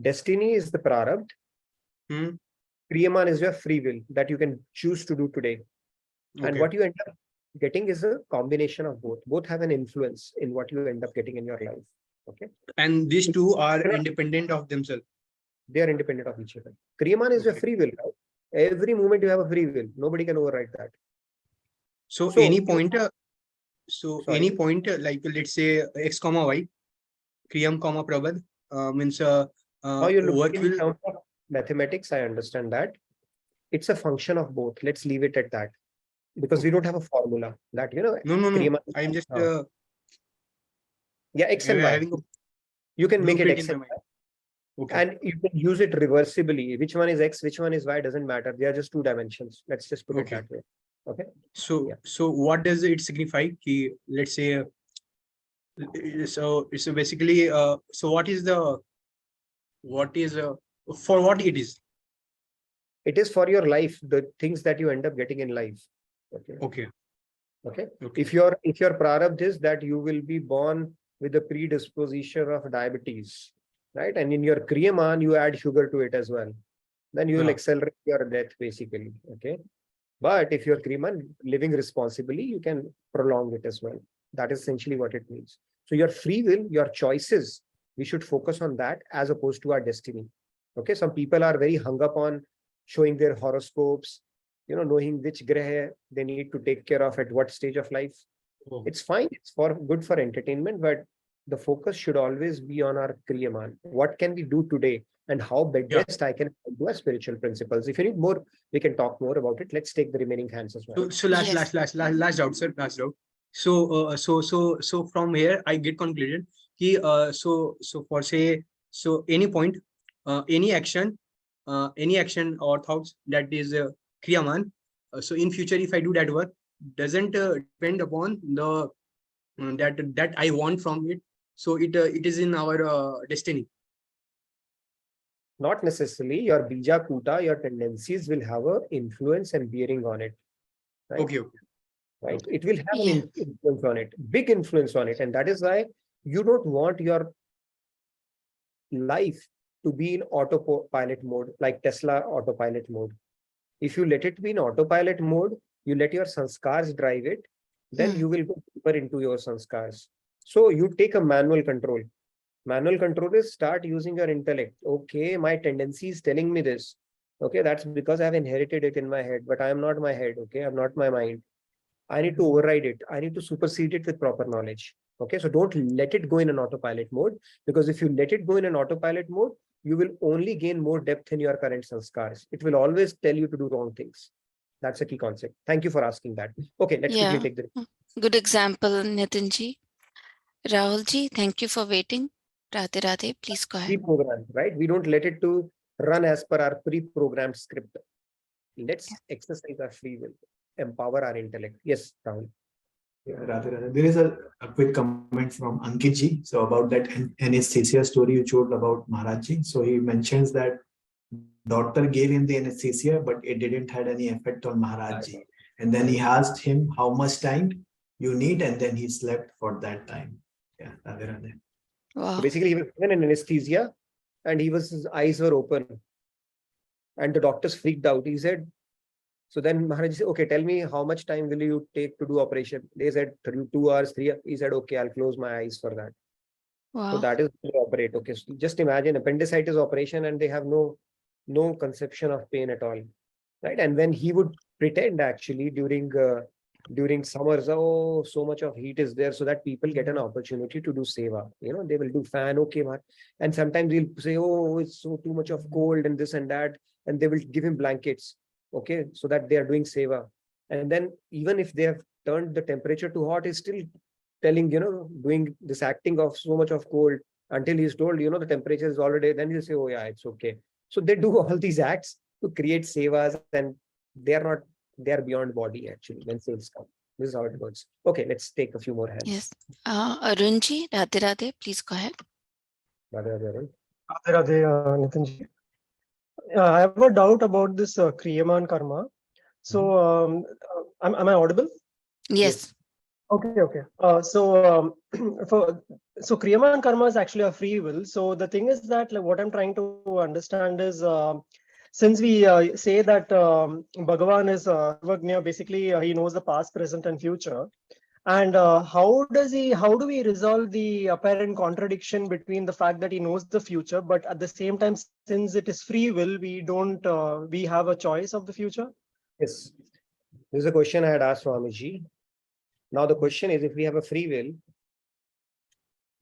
Destiny is the prarabdha. Hmm. Kriyaman is your free will that you can choose to do today. And Okay. what you end up getting is a combination of both. Both have an influence in what you end up getting in your life. Okay. And these two are Cannot- independent of themselves. They are independent of each other. Kriyaman is your Okay. free will, right? Every moment you have a free will. Nobody can override that. So, So- any point, Sorry. any point, like let's say x comma y, kriyam comma prabandh, means How you look work in will. terms of mathematics, I understand that. It's a function of both. Let's leave it at that. Because we don't have a formula that, you know, No. Kriyaman- I'm just yeah, X and Y. having a You can make it blueprint X in and my Y. mind. Okay. And you can use it reversibly. Which one is X, which one is Y, doesn't matter. They are just two dimensions. Let's just put Okay. it that way. Okay. So, Yeah. so what does it signify? Ki, let's say, so basically, so what is for what it is? It is for your life, the things that you end up getting in life. Okay. Okay. Okay. Okay. If your prarabdha is that you will be born with a predisposition of diabetes, right? And in your kriyaman, you add sugar to it as well. Then you will Yeah. accelerate your death, basically. Okay. But if you're kriyaman, living responsibly, you can prolong it as well. That is essentially what it means. So your free will, your choices, we should focus on that as opposed to our destiny. Okay. Some people are very hung up on showing their horoscopes, you know, knowing which graha they need to take care of at what stage of life. Oh, It's fine. It's good for entertainment, but the focus should always be on our kriyaman. What can we do today and how best I can do our spiritual principles. If you need more, we can talk more about it. Let's take the remaining hands as well. so Yes. last doubt, sir. Last doubt. So from here I get concluded. So for say, so any point, any action or thoughts that is kriyaman. So in future, if I do that work, doesn't depend upon the that I want from it. So it is in our destiny. Not necessarily your bija kuta, your tendencies will have an influence and bearing on it. Right? Okay. Right. It will have Yeah. an influence on it, big influence on it. And that is why you don't want your life to be in autopilot mode, like Tesla autopilot mode. If you let it be in autopilot mode, you let your sanskars drive it, then Hmm. you will go deeper into your sanskars. So you take a manual control. Manual control is start using your intellect. Okay, my tendency is telling me this. Okay, that's because I've inherited it in my head, but I am not my head. Okay, I'm not my mind. I need to override it. I need to supersede it with proper knowledge. Okay, so don't let it go in an autopilot mode, because if you let it go in an autopilot mode, you will only gain more depth in your current sanskars. It will always tell you to do wrong things. That's a key concept. Thank you for asking that. Okay, let's Yeah. quickly take the Good example, Nitinji. Rahulji, thank you for waiting. Radhe Radhe, please go ahead. pre-programmed, right? We don't let it to run as per our pre-programmed script. Let's exercise our free will, empower our intellect. Yes, Rahul. Yeah, Radhe. There is a quick comment from Ankit ji. So about that anesthesia story you told about Maharaj ji. So he mentions that doctor gave him the anesthesia, but it didn't had any effect on Maharaj ji. And then he asked him how much time you need, and then he slept for that time. Yeah, Radhe Radhe. Wow. So basically, he was given an anesthesia, and his eyes were open, and the doctors freaked out. He said, so then Maharaj said, okay, tell me how much time will you take to do operation? They said 2 hours, 3 hours. He said, okay, I'll close my eyes for that. So Wow. that is how they operate. Okay, so just imagine appendicitis operation and they have no conception of pain at all, right? And when he would pretend actually during summers, oh, so much of heat is there, so that people get an opportunity to do seva. They will do fan, okay, man. And sometimes he'll say, oh, it's so too much of cold and this and that, and they will give him blankets, okay, so that they are doing seva. And then even if they have turned the temperature too hot, he's still telling, doing this acting of so much of cold until he's told, the temperature is already, then he'll say, oh yeah, it's okay. So they do all these acts to create sevas, and they are beyond body actually when sales come. This is how it works. Okay, let's take a few more hands. Yes. Arunji, Radhe Radhe, please go ahead. Radhe Radhe, Arun. Radhe Radhe, Nitinji. I have a doubt about this Kriyaman karma. So, am I audible? Yes. Okay. So Kriyaman karma is actually a free will. So the thing is that, like, what I'm trying to understand is, since we say that Bhagavan is Sarvagnya, basically he knows the past, present, and future. And how do we resolve the apparent contradiction between the fact that he knows the future, but at the same time, since it is free will, we have a choice of the future? Yes. This is a question I had asked Swamiji. Now the question is, if we have a free will,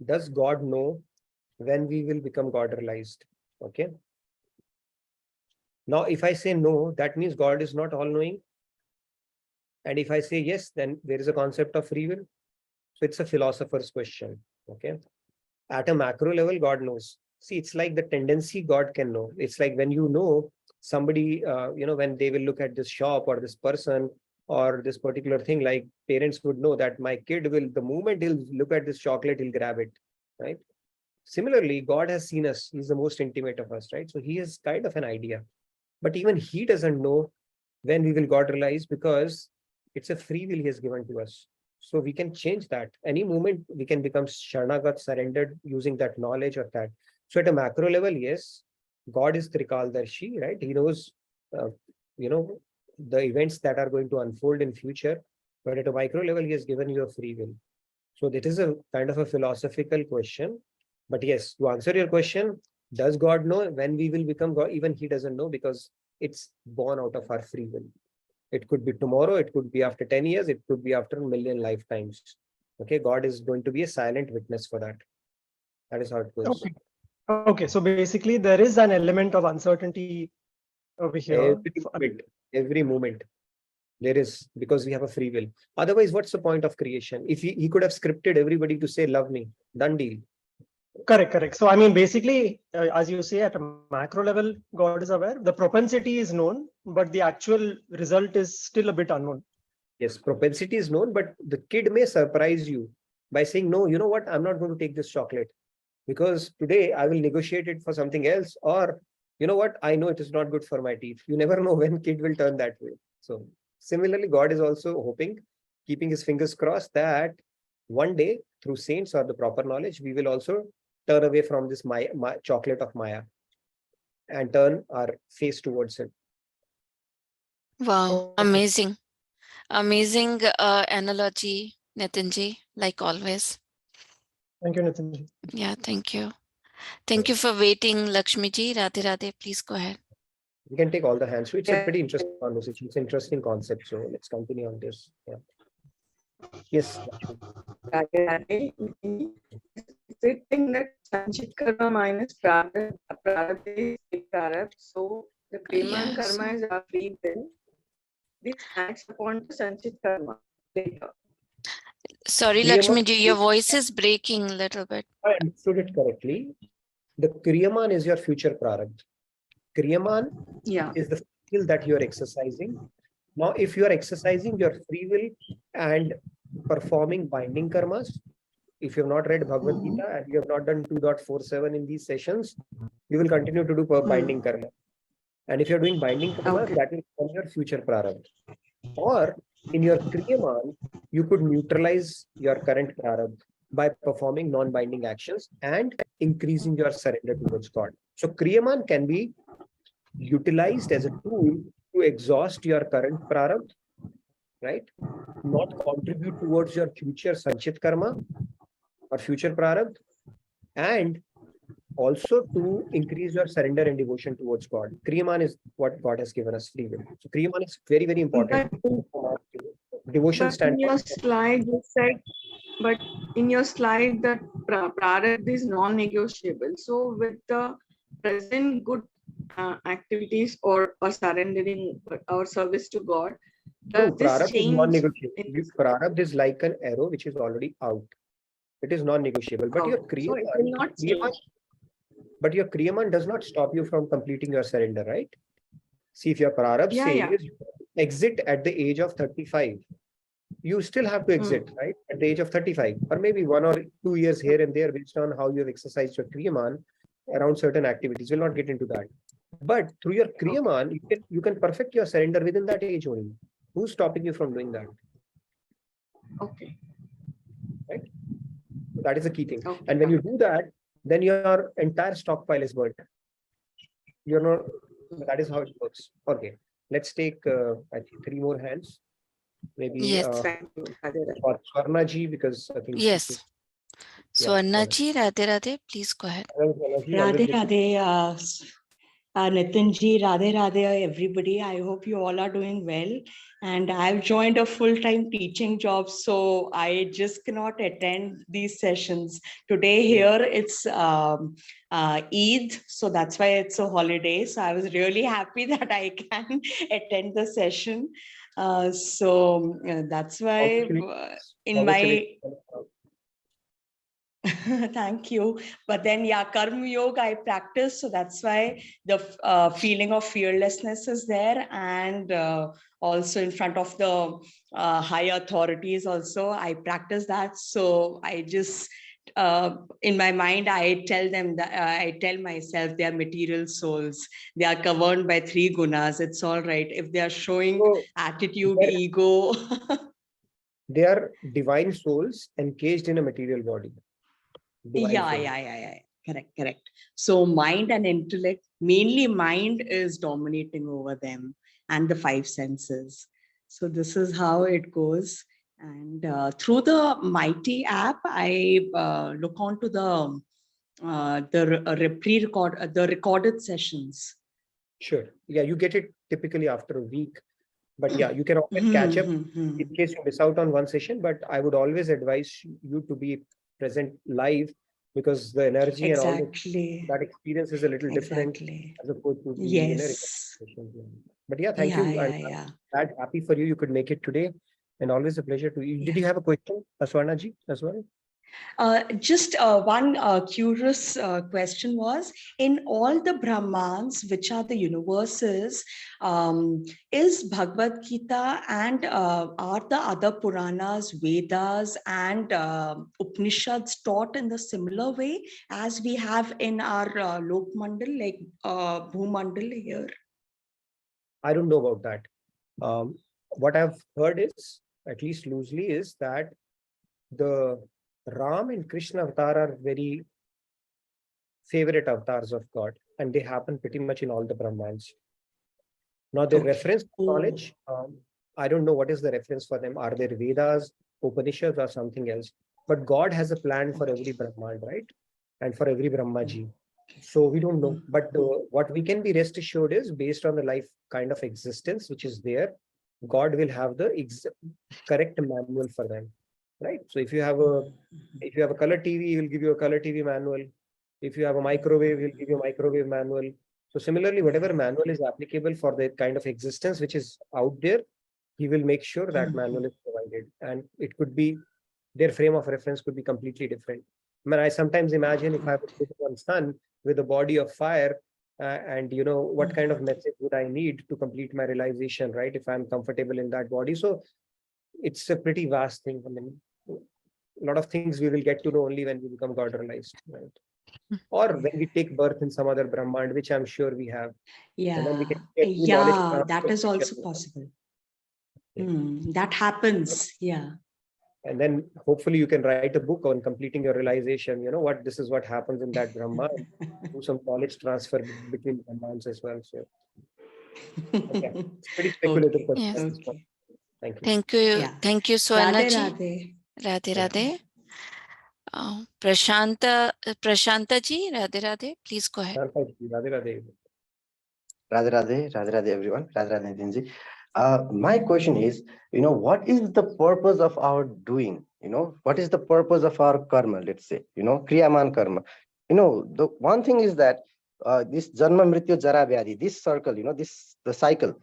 does God know when we will become God realized? Okay. Now, if I say no, that means God is not all-knowing. And if I say yes, then there is a concept of free will. So it's a philosopher's question. Okay. At a macro level, God knows. See, it's like the tendency God can know. It's like when somebody, when they will look at this shop or this person or this particular thing, like parents would know that my kid will, the moment he'll look at this chocolate, he'll grab it, right? Similarly, God has seen us. He's the most intimate of us, right? So he has kind of an idea. But even he doesn't know when we will God realize, because it's a free will he has given to us. So we can change that. Any moment we can become Sharanagat, surrendered, using that knowledge of that. So at a macro level, yes, God is Trikaldarshi, right? He knows, the events that are going to unfold in future. But at a micro level, he has given you a free will. So that is a kind of a philosophical question. But yes, to answer your question, does God know when we will become God? Even he doesn't know, because it's born out of our free will. It could be tomorrow, it could be after 10 years, it could be after a million lifetimes. Okay, God is going to be a silent witness for that. That is how it goes. Okay. So basically, there is an element of uncertainty over here. Every moment there is, because we have a free will. Otherwise, what's the point of creation? If he could have scripted everybody to say, love me, done deal. Correct. So, I mean, basically, as you say, at a macro level, God is aware. The propensity is known, but the actual result is still a bit unknown. Yes, propensity is known, but the kid may surprise you by saying, no, you know what, I'm not going to take this chocolate because today I will negotiate it for something else. Or, you know what, I know it is not good for my teeth. You never know when kid will turn that way. So similarly, God is also hoping, keeping his fingers crossed, that one day through saints or the proper knowledge, we will also turn away from this chocolate of Maya and turn our face towards it. Wow, amazing. Amazing analogy, Nitinji, like always. Thank you, Nitinji. Yeah, thank you. Thank you for waiting, Lakshmiji. Radhe Radhe, please go ahead. We can take all the hands. So it's a pretty interesting conversation. It's an interesting concept. So let's continue on this. Yeah. Yes. Sitting that Sanchit karma minus prarabdha is prarabdha. So the Kriyaman karma is our free will. This acts upon the Sanchit karma later. Sorry, Lakshmiji, your voice is breaking a little bit. I understood it correctly. The Kriyaman is your future prarabdha. Kriyaman is the skill that you are exercising. Now, if you are exercising your free will and performing binding karmas, if you have not read Bhagavad Gita and you have not done 2.47 in these sessions, you will continue to do binding karma. And if you're doing binding karma, that will become your future prarabdha. Or in your Kriyaman, you could neutralize your current prarabdha by performing non-binding actions and increasing your surrender towards God. So Kriyaman can be utilized as a tool to exhaust your current prarabdha, right? Not contribute towards your future sanchit karma or future prarabdha, and also to increase your surrender and devotion towards God. Kriyaman is what God has given us, free will. So Kriyaman is very, very important. Devotion But in your standpoint. slide, you said, but in your slide, that prarabdha is non-negotiable. So with the present good activities or surrendering our service to God, No, does this prarabdha is change? non-negotiable. Prarabdha is like an arrow which is already out. It is non-negotiable. But your So it will not change. But your Kriyaman does not stop you from completing your surrender, right? See, if your prarabdha Yeah, says exit at the age of 35, you still have to exit, right? At the age of 35, or maybe 1 or 2 years here and there, based on how you have exercised your Kriyaman around certain activities. We'll not get into that. But through your Kriyaman, you can perfect your surrender within that age only. Who's stopping you from doing that? Okay. Right? That is the key thing. Okay. And when you do that, then your entire stockpile is burnt. You're not, that is how it works. Okay. Let's take, I think, 3 more hands. Maybe Yes. for Swarna ji, because I think. Yes. Swarna ji, Radhe Radhe, please go ahead. Radhe Radhe, Nitin ji, Radhe Radhe, everybody. I hope you all are doing well. And I've joined a full-time teaching job, so I just cannot attend these sessions. Today here it's Eid, so that's why it's a holiday. So I was really happy that I can attend the session. So that's why in my... Thank you. But then, yeah, Karma Yoga I practice. So that's why the feeling of fearlessness is there. And also in front of the high authorities also, I practice that. So I just, in my mind, I tell them that I tell myself they are material souls. They are governed by 3 gunas. It's all right. If they are showing attitude, ego. They are divine souls encaged in a material body. Yeah. Correct. So mind and intellect, mainly mind is dominating over them and the 5 senses. So this is how it goes. And through the Mighty app, I look on to the recorded sessions. Sure. Yeah, you get it typically after a week. But yeah, you can always catch up in case you miss out on one session. But I would always advise you to be present live, because the energy and all that experience is a little different as opposed to the But yeah, thank you. I'm glad, happy for you. You could make it today, and always a pleasure to you. Did you have a question, Swarna ji, as well? Just one curious question was, in all the Brahmans, which are the universes, is Bhagavad Gita and are the other Puranas, Vedas and Upanishads taught in the similar way as we have in our Lok Mandal, like Bhumandal here? I don't know about that. What I've heard is, at least loosely, is that the Ram and Krishna avatar are very favorite avatars of God, and they happen pretty much in all the Brahmans. Now, the reference knowledge, I don't know what is the reference for them. Are there Vedas, Upanishads, or something else? But God has a plan for every Brahman, right? And for every Brahmaji. So we don't know. But what we can be rest assured is, based on the life kind of existence which is there, God will have the correct manual for them. Right. So if you have a color TV, he will give you a color TV manual. If you have a microwave, he'll give you a microwave manual. So similarly, whatever manual is applicable for the kind of existence which is out there, he will make sure that manual is provided. And it could be, their frame of reference could be completely different. I mean, I sometimes imagine if I have one son with a body of fire, and what kind of message would I need to complete my realization, right? If I'm comfortable in that body. So it's a pretty vast thing. I mean, a lot of things we will get to know only when we become God realized, right? Or when we take birth in some other Brahmand, which I'm sure we have. And then we can get that is also possible. That happens, yeah. And then hopefully you can write a book on completing your realization. This is what happens in that Brahman. Do some knowledge transfer between Brahmans as well. So it's pretty speculative question. Thank you. Thank you. Yeah. Thank you, Swarna ji. Radhe. Radhe Radhe. Prashanta ji, Radhe Radhe, please go ahead. Radhe Radhe. Radhe Radhe, Radhe Radhe everyone, Radhe Radhe Nitinji. My question is, what is the purpose of our doing? What is the purpose of our karma, let's say, Kriyaman karma? The one thing is that this Janma Mrityu Jara Vyadhi, this circle, the cycle,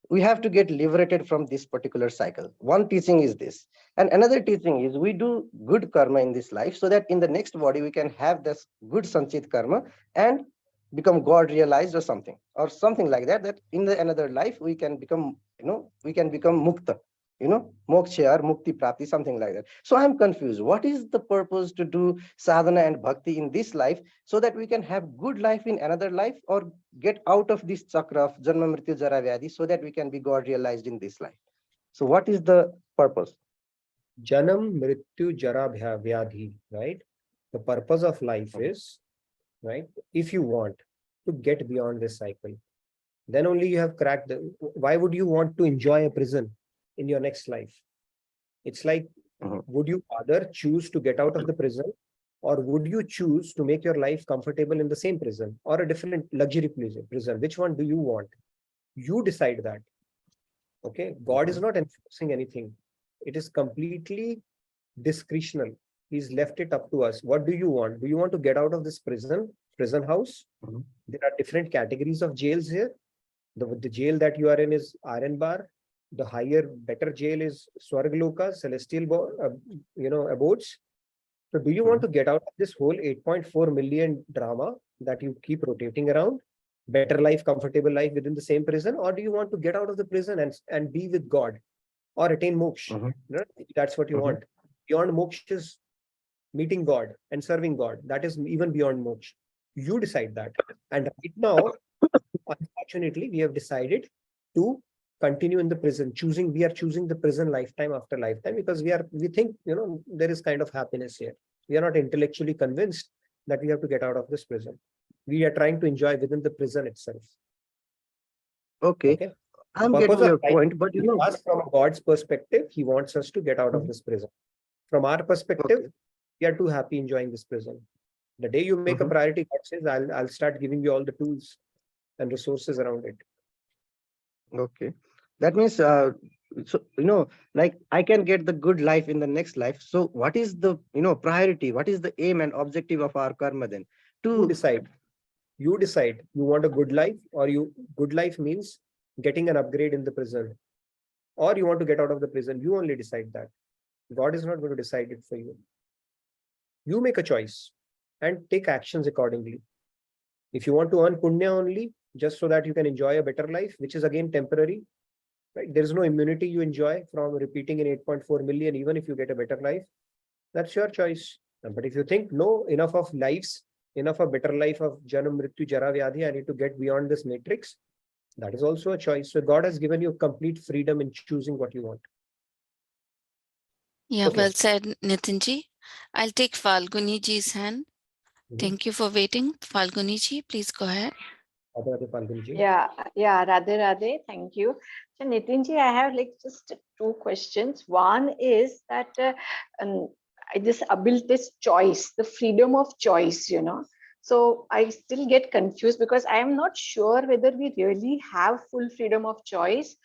we have to get liberated from this particular cycle. One teaching is this. And another teaching is we do good karma in this life so that in the next body we can have this good Sanchit karma and become God realized or something like that, that in the another life we can become, mukta, moksha or mukti prapti, something like that. So I'm confused. What is the purpose to do sadhana and bhakti in this life so that we can have good life in another life, or get out of this chakra of janma mrityu jara vyadhi so that we can be God realized in this life? So what is the purpose? Janam mrityu jara vyadhi, right? The purpose of life is, right, if you want to get beyond this cycle, then only you have cracked the. Why would you want to enjoy a prison in your next life? It's like, would you rather choose to get out of the prison, or would you choose to make your life comfortable in the same prison or a different luxury prison? Which one do you want? You decide that. Okay, God is not enforcing anything. It is completely discretional. He's left it up to us. What do you want? Do you want to get out of this prison house? There are different categories of jails here. The jail that you are in is Iron Bar. The higher, better jail is Swargaloka, celestial abodes. So do you want to get out of this whole 8.4 million drama that you keep rotating around? Better life, comfortable life within the same prison? Or do you want to get out of the prison and be with God or attain moksha? That's what you want. Beyond moksha is meeting God and serving God. That is even beyond moksha. You decide that. And right now, unfortunately, we have decided to continue in the prison. We are choosing the prison lifetime after lifetime because we think, there is kind of happiness here. We are not intellectually convinced that we have to get out of this prison. We are trying to enjoy within the prison itself. Okay. I'm getting your point, but from God's perspective, he wants us to get out of this prison. From our perspective, we are too happy enjoying this prison. The day you make a priority, God says, I'll start giving you all the tools and resources around it. Okay. That means, like I can get the good life in the next life. So what is the, priority? What is the aim and objective of our karma then? You decide. You want a good life, or good life means getting an upgrade in the prison, or you want to get out of the prison. You only decide that. God is not going to decide it for you. You make a choice and take actions accordingly. If you want to earn punya only, just so that you can enjoy a better life, which is again temporary, right? There is no immunity you enjoy from repeating in 8.4 million, even if you get a better life. That's your choice. But if you think, no, enough of lives, enough of better life of janam mrityu jara vyadhi, I need to get beyond this matrix, that is also a choice. So God has given you complete freedom in choosing what you want. Yeah, well said, Nitinji. I'll take Falguni ji's hand. Thank you for waiting. Falguni ji, please go ahead. Yeah, Radhe Radhe, thank you. So Nitinji, I have just two questions. One is that this choice, the freedom of choice, So I still get confused because I am not sure whether we really have full freedom of choice,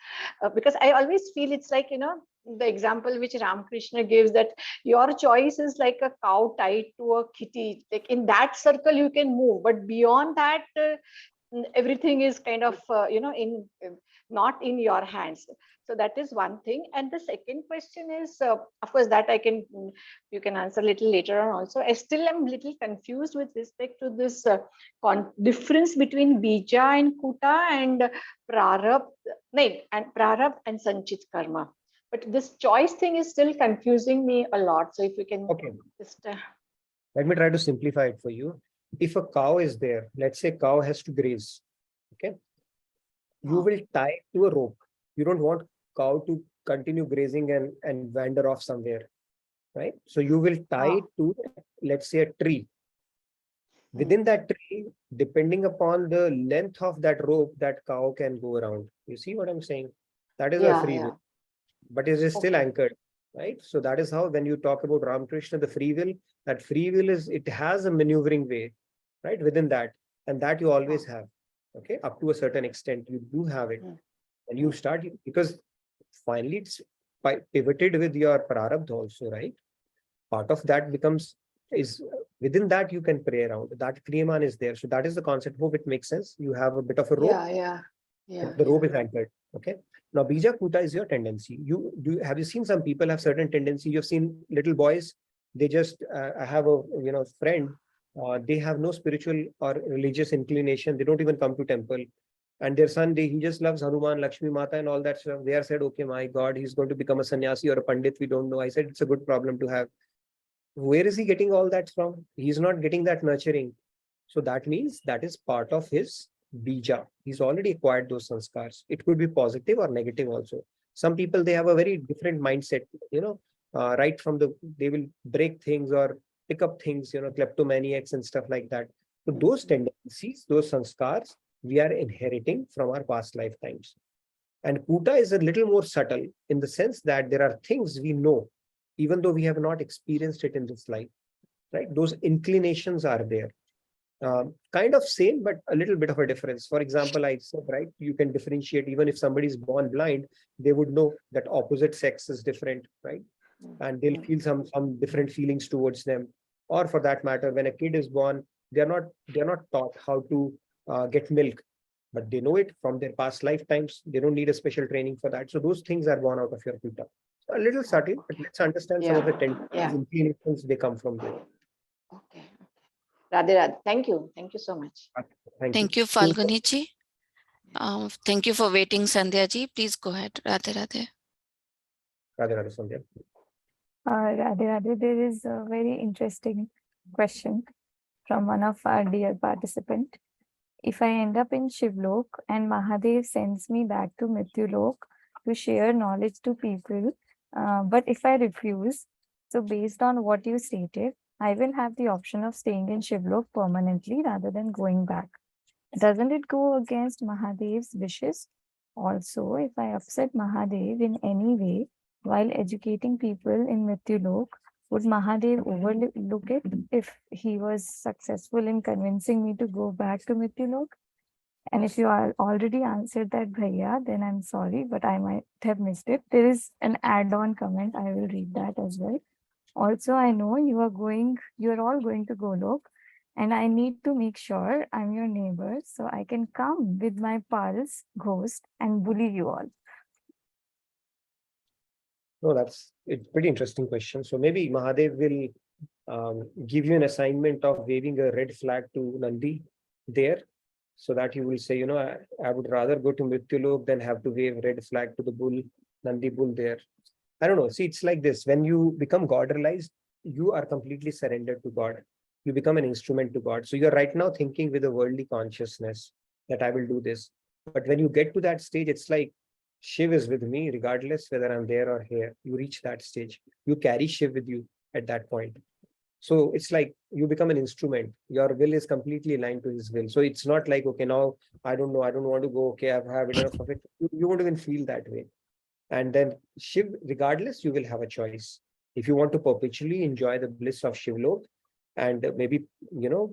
because I always feel it's like, the example which Ramakrishna gives, that your choice is like a cow tied to a kitty. Like in that circle you can move, but beyond that, everything is kind of not in your hands. So that is one thing. And the second question is, of course, that you can answer a little later on also. I still am a little confused with respect to this difference between bija and kuta and prarabdha and sanchit karma. But this choice thing is still confusing me a lot. So if you can just let me try to simplify it for you. If a cow is there, let's say cow has to graze, okay, you will tie it to a rope. You don't want cow to continue grazing and wander off somewhere, right? So you will tie it to, let's say, a tree. Within that tree, depending upon the length of that rope, that cow can go around. You see what I'm saying? That is a free will, but it is still anchored. right? So that is how, when you talk about Ramakrishna, the free will, that free will is, it has a maneuvering way, right, within that, and that you always have, okay, up to a certain extent, you do have it. And you start, because finally it's pivoted with your prarabdha also, right? Part of that becomes, is within that you can play around. That Kriyaman is there. So that is the concept. Hope it makes sense. You have a bit of a rope. The rope is anchored. Okay. Now, Bija Kuta is your tendency. Have you seen some people have certain tendency? You've seen little boys, they just, I have a friend, they have no spiritual or religious inclination. They don't even come to temple. And their son, he just loves Hanuman, Lakshmi Mata and all that stuff. They are said, okay, my God, he's going to become a sannyasi or a pandit. We don't know. I said, it's a good problem to have. Where is he getting all that from? He's not getting that nurturing. So that means that is part of his bija. He's already acquired those sanskars. It could be positive or negative also. Some people, they have a very different mindset, right from they will break things or pick up things, kleptomaniacs and stuff like that. So those tendencies, those sanskars, we are inheriting from our past lifetimes. And Kuta is a little more subtle in the sense that there are things we know, even though we have not experienced it in this life, right? Those inclinations are there. Kind of same, but a little bit of a difference. For example, I said, right, you can differentiate, even if somebody is born blind, they would know that opposite sex is different, right? And they'll feel some different feelings towards them. Or for that matter, when a kid is born, they're not taught how to get milk, but they know it from their past lifetimes. They don't need a special training for that. So those things are born out of your Kuta. So a little subtle, but let's understand some of the inclinations, they come from there. Okay. Radhe Radhe. Thank you. Thank you so much. Thank you, Falguni ji. Thank you for waiting, Sandhya ji. Please go ahead. Radhe Radhe. Radhe Radhe, Sandhya. Radhe Radhe, there is a very interesting question from one of our dear participant. If I end up in Shivlok and Mahadev sends me back to Mrityulok to share knowledge to people, but if I refuse, so based on what you stated, I will have the option of staying in Shivlok permanently rather than going back. Doesn't it go against Mahadev's wishes? Also, if I upset Mahadev in any way while educating people in Mrityulok, would Mahadev overlook it if he was successful in convincing me to go back to Mrityulok? And if you already answered that, Bhaiya, then I'm sorry, but I might have missed it. There is an add-on comment. I will read that as well. Also, I know you are all going to Golok, and I need to make sure I'm your neighbor so I can come with my pals, ghost, and bully you all. No, it's pretty interesting question. So maybe Mahadev will give you an assignment of waving a red flag to Nandi there, so that you will say, I would rather go to Mrityulok than have to wave red flag to the bull, Nandi bull there. I don't know. See, it's like this. When you become God realized, you are completely surrendered to God. You become an instrument to God. So you're right now thinking with a worldly consciousness that I will do this. But when you get to that stage, it's like Shiv is with me, regardless whether I'm there or here. You reach that stage. You carry Shiv with you at that point. So it's like you become an instrument. Your will is completely aligned to his will. So it's not like, okay, now I don't know, I don't want to go. Okay, I've had enough of it. You won't even feel that way. And then Shiv, regardless, you will have a choice. If you want to perpetually enjoy the bliss of Shivlok and maybe,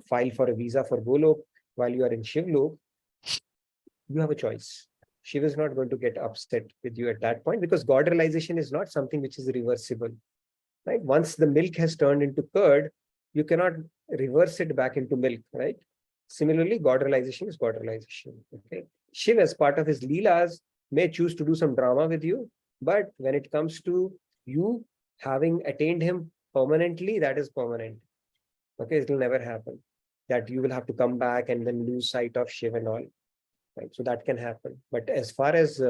file for a visa for Golok while you are in Shivlok, you have a choice. Shiv is not going to get upset with you at that point, because God realization is not something which is reversible, right? Once the milk has turned into curd, you cannot reverse it back into milk, right? Similarly, God realization is God realization. Okay. Shiv, as part of his leelas, may choose to do some drama with you, but when it comes to you having attained him permanently, that is permanent. Okay, it will never happen that you will have to come back and then lose sight of Shiv and all. Right, so that can happen. But as far as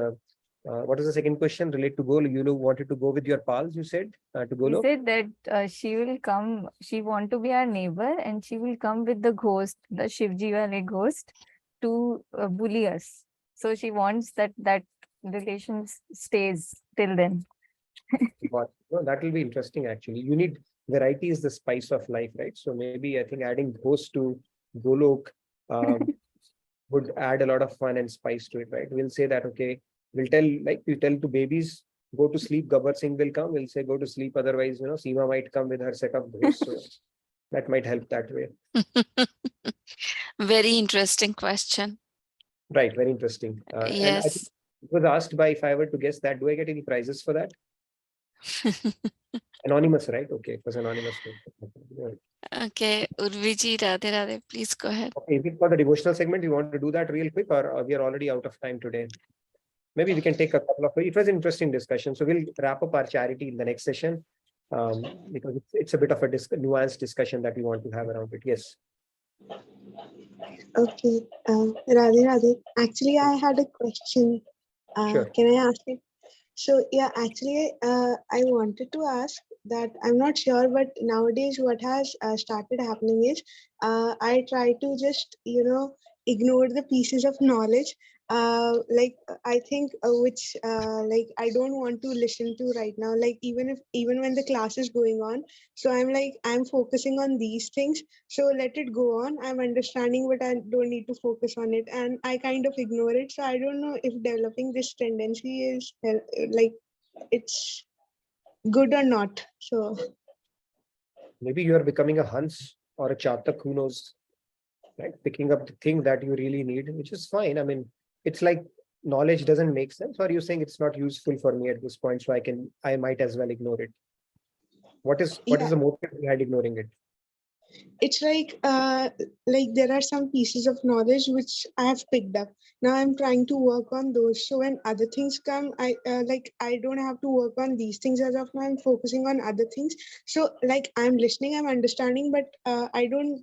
what is the second question related to Golok? You wanted to go with your pals, you said, to Golok? She said that she will come, she want to be our neighbor and she will come with the ghost, the Shivji wale ghost, to bully us. So she wants that relation stays till then. No, that will be interesting actually. You need variety is the spice of life, right? So maybe I think adding ghost to Golok would add a lot of fun and spice to it, right? We'll say that, okay, we'll tell, like we tell to babies, go to sleep, Gabbar Singh will come. We'll say go to sleep. Otherwise, Seema might come with her set of ghosts. So that might help that way. Very interesting question. Right. Very interesting. And I think Yes. it was asked by, if I were to guess that, do I get any prizes for that? Anonymous, right? Okay. It was anonymous. Okay, Urviji, Radhe Radhe, please go ahead. Okay. Is it for the devotional segment? You want to do that real quick, or we are already out of time today? Maybe we can take a couple of. It was an interesting discussion. So we'll wrap up our charity in the next session, because it's a bit of a nuanced discussion that we want to have around it. Yes. Okay, Radhe Radhe. Actually, I had a question. Sure. Can I ask it? So yeah, actually, I wanted to ask that I'm not sure, but nowadays what has started happening is I try to just ignore the pieces of knowledge. Like I think which like I don't want to listen to right now. Like even when the class is going on, so I'm focusing on these things. So let it go on. I'm understanding, but I don't need to focus on it, and I kind of ignore it. So I don't know if developing this tendency is like it's good or not. So Maybe you are becoming a Hans or a Chatak, who knows, right? Picking up the thing that you really need, which is fine. I mean, it's like knowledge doesn't make sense, or are you saying it's not useful for me at this point, so I might as well ignore it? What is the motive behind ignoring it? it's like there are some pieces of knowledge which I have picked up. Now I'm trying to work on those. So when other things come, I don't have to work on these things as of now. I'm focusing on other things. So like I'm listening, I'm understanding, but I don't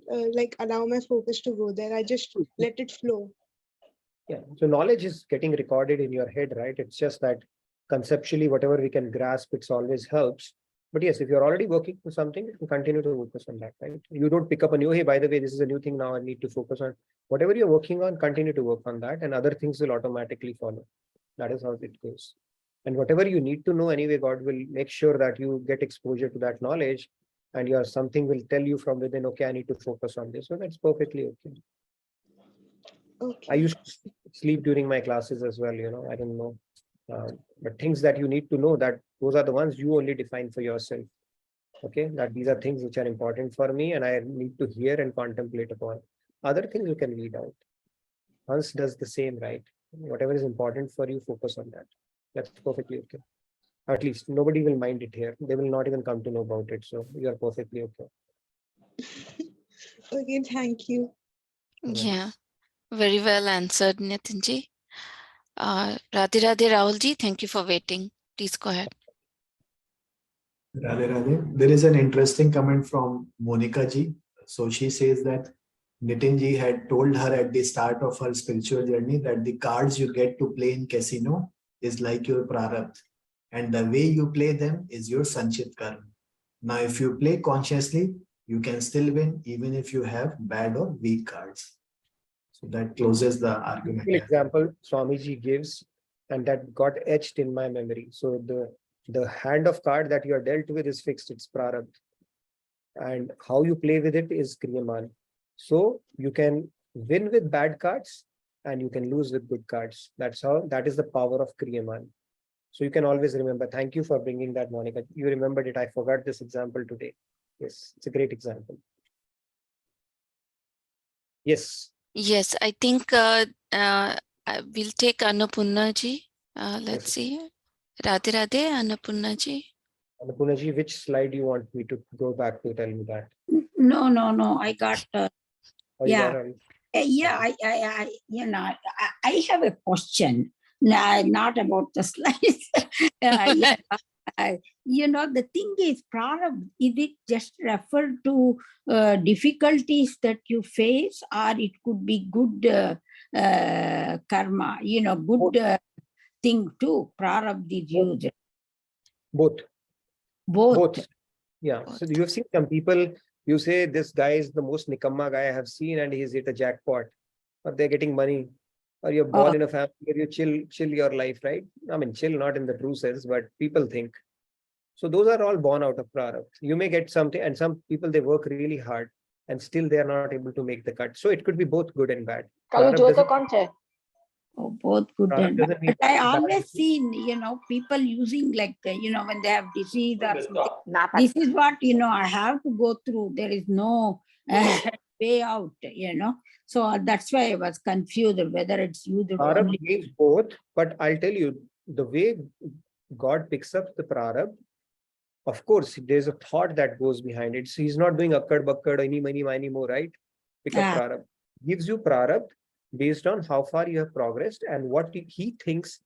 allow my focus to go there. I just let it flow. Yeah. So knowledge is getting recorded in your head, right? It's just that conceptually, whatever we can grasp, it's always helps. But yes, if you're already working on something, you continue to focus on that, right? You don't pick up a new, hey, by the way, this is a new thing now, I need to focus on. Whatever you're working on, continue to work on that, and other things will automatically follow. That is how it goes. And whatever you need to know anyway, God will make sure that you get exposure to that knowledge, and something will tell you from within, okay, I need to focus on this. So that's perfectly okay. Okay. I used to sleep during my classes as well, I don't know. But things that you need to know, that those are the ones you only define for yourself. Okay, that these are things which are important for me and I need to hear and contemplate upon. Other things you can weed out. Hans does the same, right? Whatever is important for you, focus on that. That's perfectly okay. At least nobody will mind it here. They will not even come to know about it. So you are perfectly okay. Okay, thank you. Yeah, very well answered, Nitinji. Radhe Radhe Rahulji, thank you for waiting. Please go ahead. Radhe Radhe. There is an interesting comment from Monica ji. So she says that Nitin ji had told her at the start of her spiritual journey that the cards you get to play in casino is like your prarabdha, and the way you play them is your sanchit karma. Now, if you play consciously, you can still win even if you have bad or weak cards. So that closes the argument. Example Swamiji gives, and that got etched in my memory. So the hand of card that you are dealt with is fixed, it's prarabdha. And how you play with it is kriyaman. So you can win with bad cards and you can lose with good cards. That is the power of kriyaman. So you can always remember. Thank you for bringing that, Monica. You remembered it. I forgot this example today. Yes, it's a great example. Yes. Yes, I think we'll take Annapurna ji. Let's see. Radhe Radhe, Annapurna ji. Annapurna ji, which slide do you want me to go back to tell me that? No. I got. Yeah. Yeah. I have a question. Not about the slides. The thing is, prarabdha, is it just refer to difficulties that you face, or it could be good karma, good thing too? Prarabdha is used. Both. Yeah. So you have seen some people, you say this guy is the most nikamma guy I have seen and he's hit a jackpot, or they're getting money, or you're born in a family where you chill your life, right? I mean, chill not in the true sense, but people think. So those are all born out of prarabdha. You may get something, and some people, they work really hard and still they are not able to make the cut. So it could be both good and bad. Oh, both good Prarabdha and bad. doesn't mean But I bad. always seen, people using like, when they have disease or something. This is what, I have to go through. There is no way out, So that's why I was confused whether it's used Prarabdha only. means both, but I'll tell you the way God picks up the Prarabdha. Of course, there's a thought that goes behind it. So he's not doing akkad bakkad, any money, miny more, right? Pick up Prarabdha. Gives you Prarabdha based on how far you have progressed and what he thinks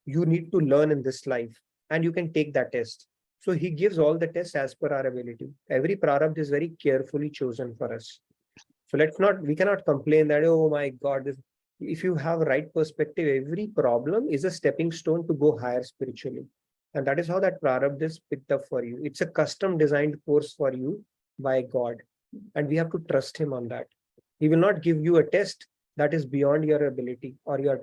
you need to learn in this life. And you can take that test. So he gives all the tests as per our ability. Every Prarabdha is very carefully chosen for us. So we cannot complain that, oh my God, if you have right perspective, every problem is a stepping stone to go higher spiritually. And that is how that Prarabdha is picked up for you. It's a custom designed course for you by God. And we have to trust him on that. He will not give you a test that is beyond your ability or your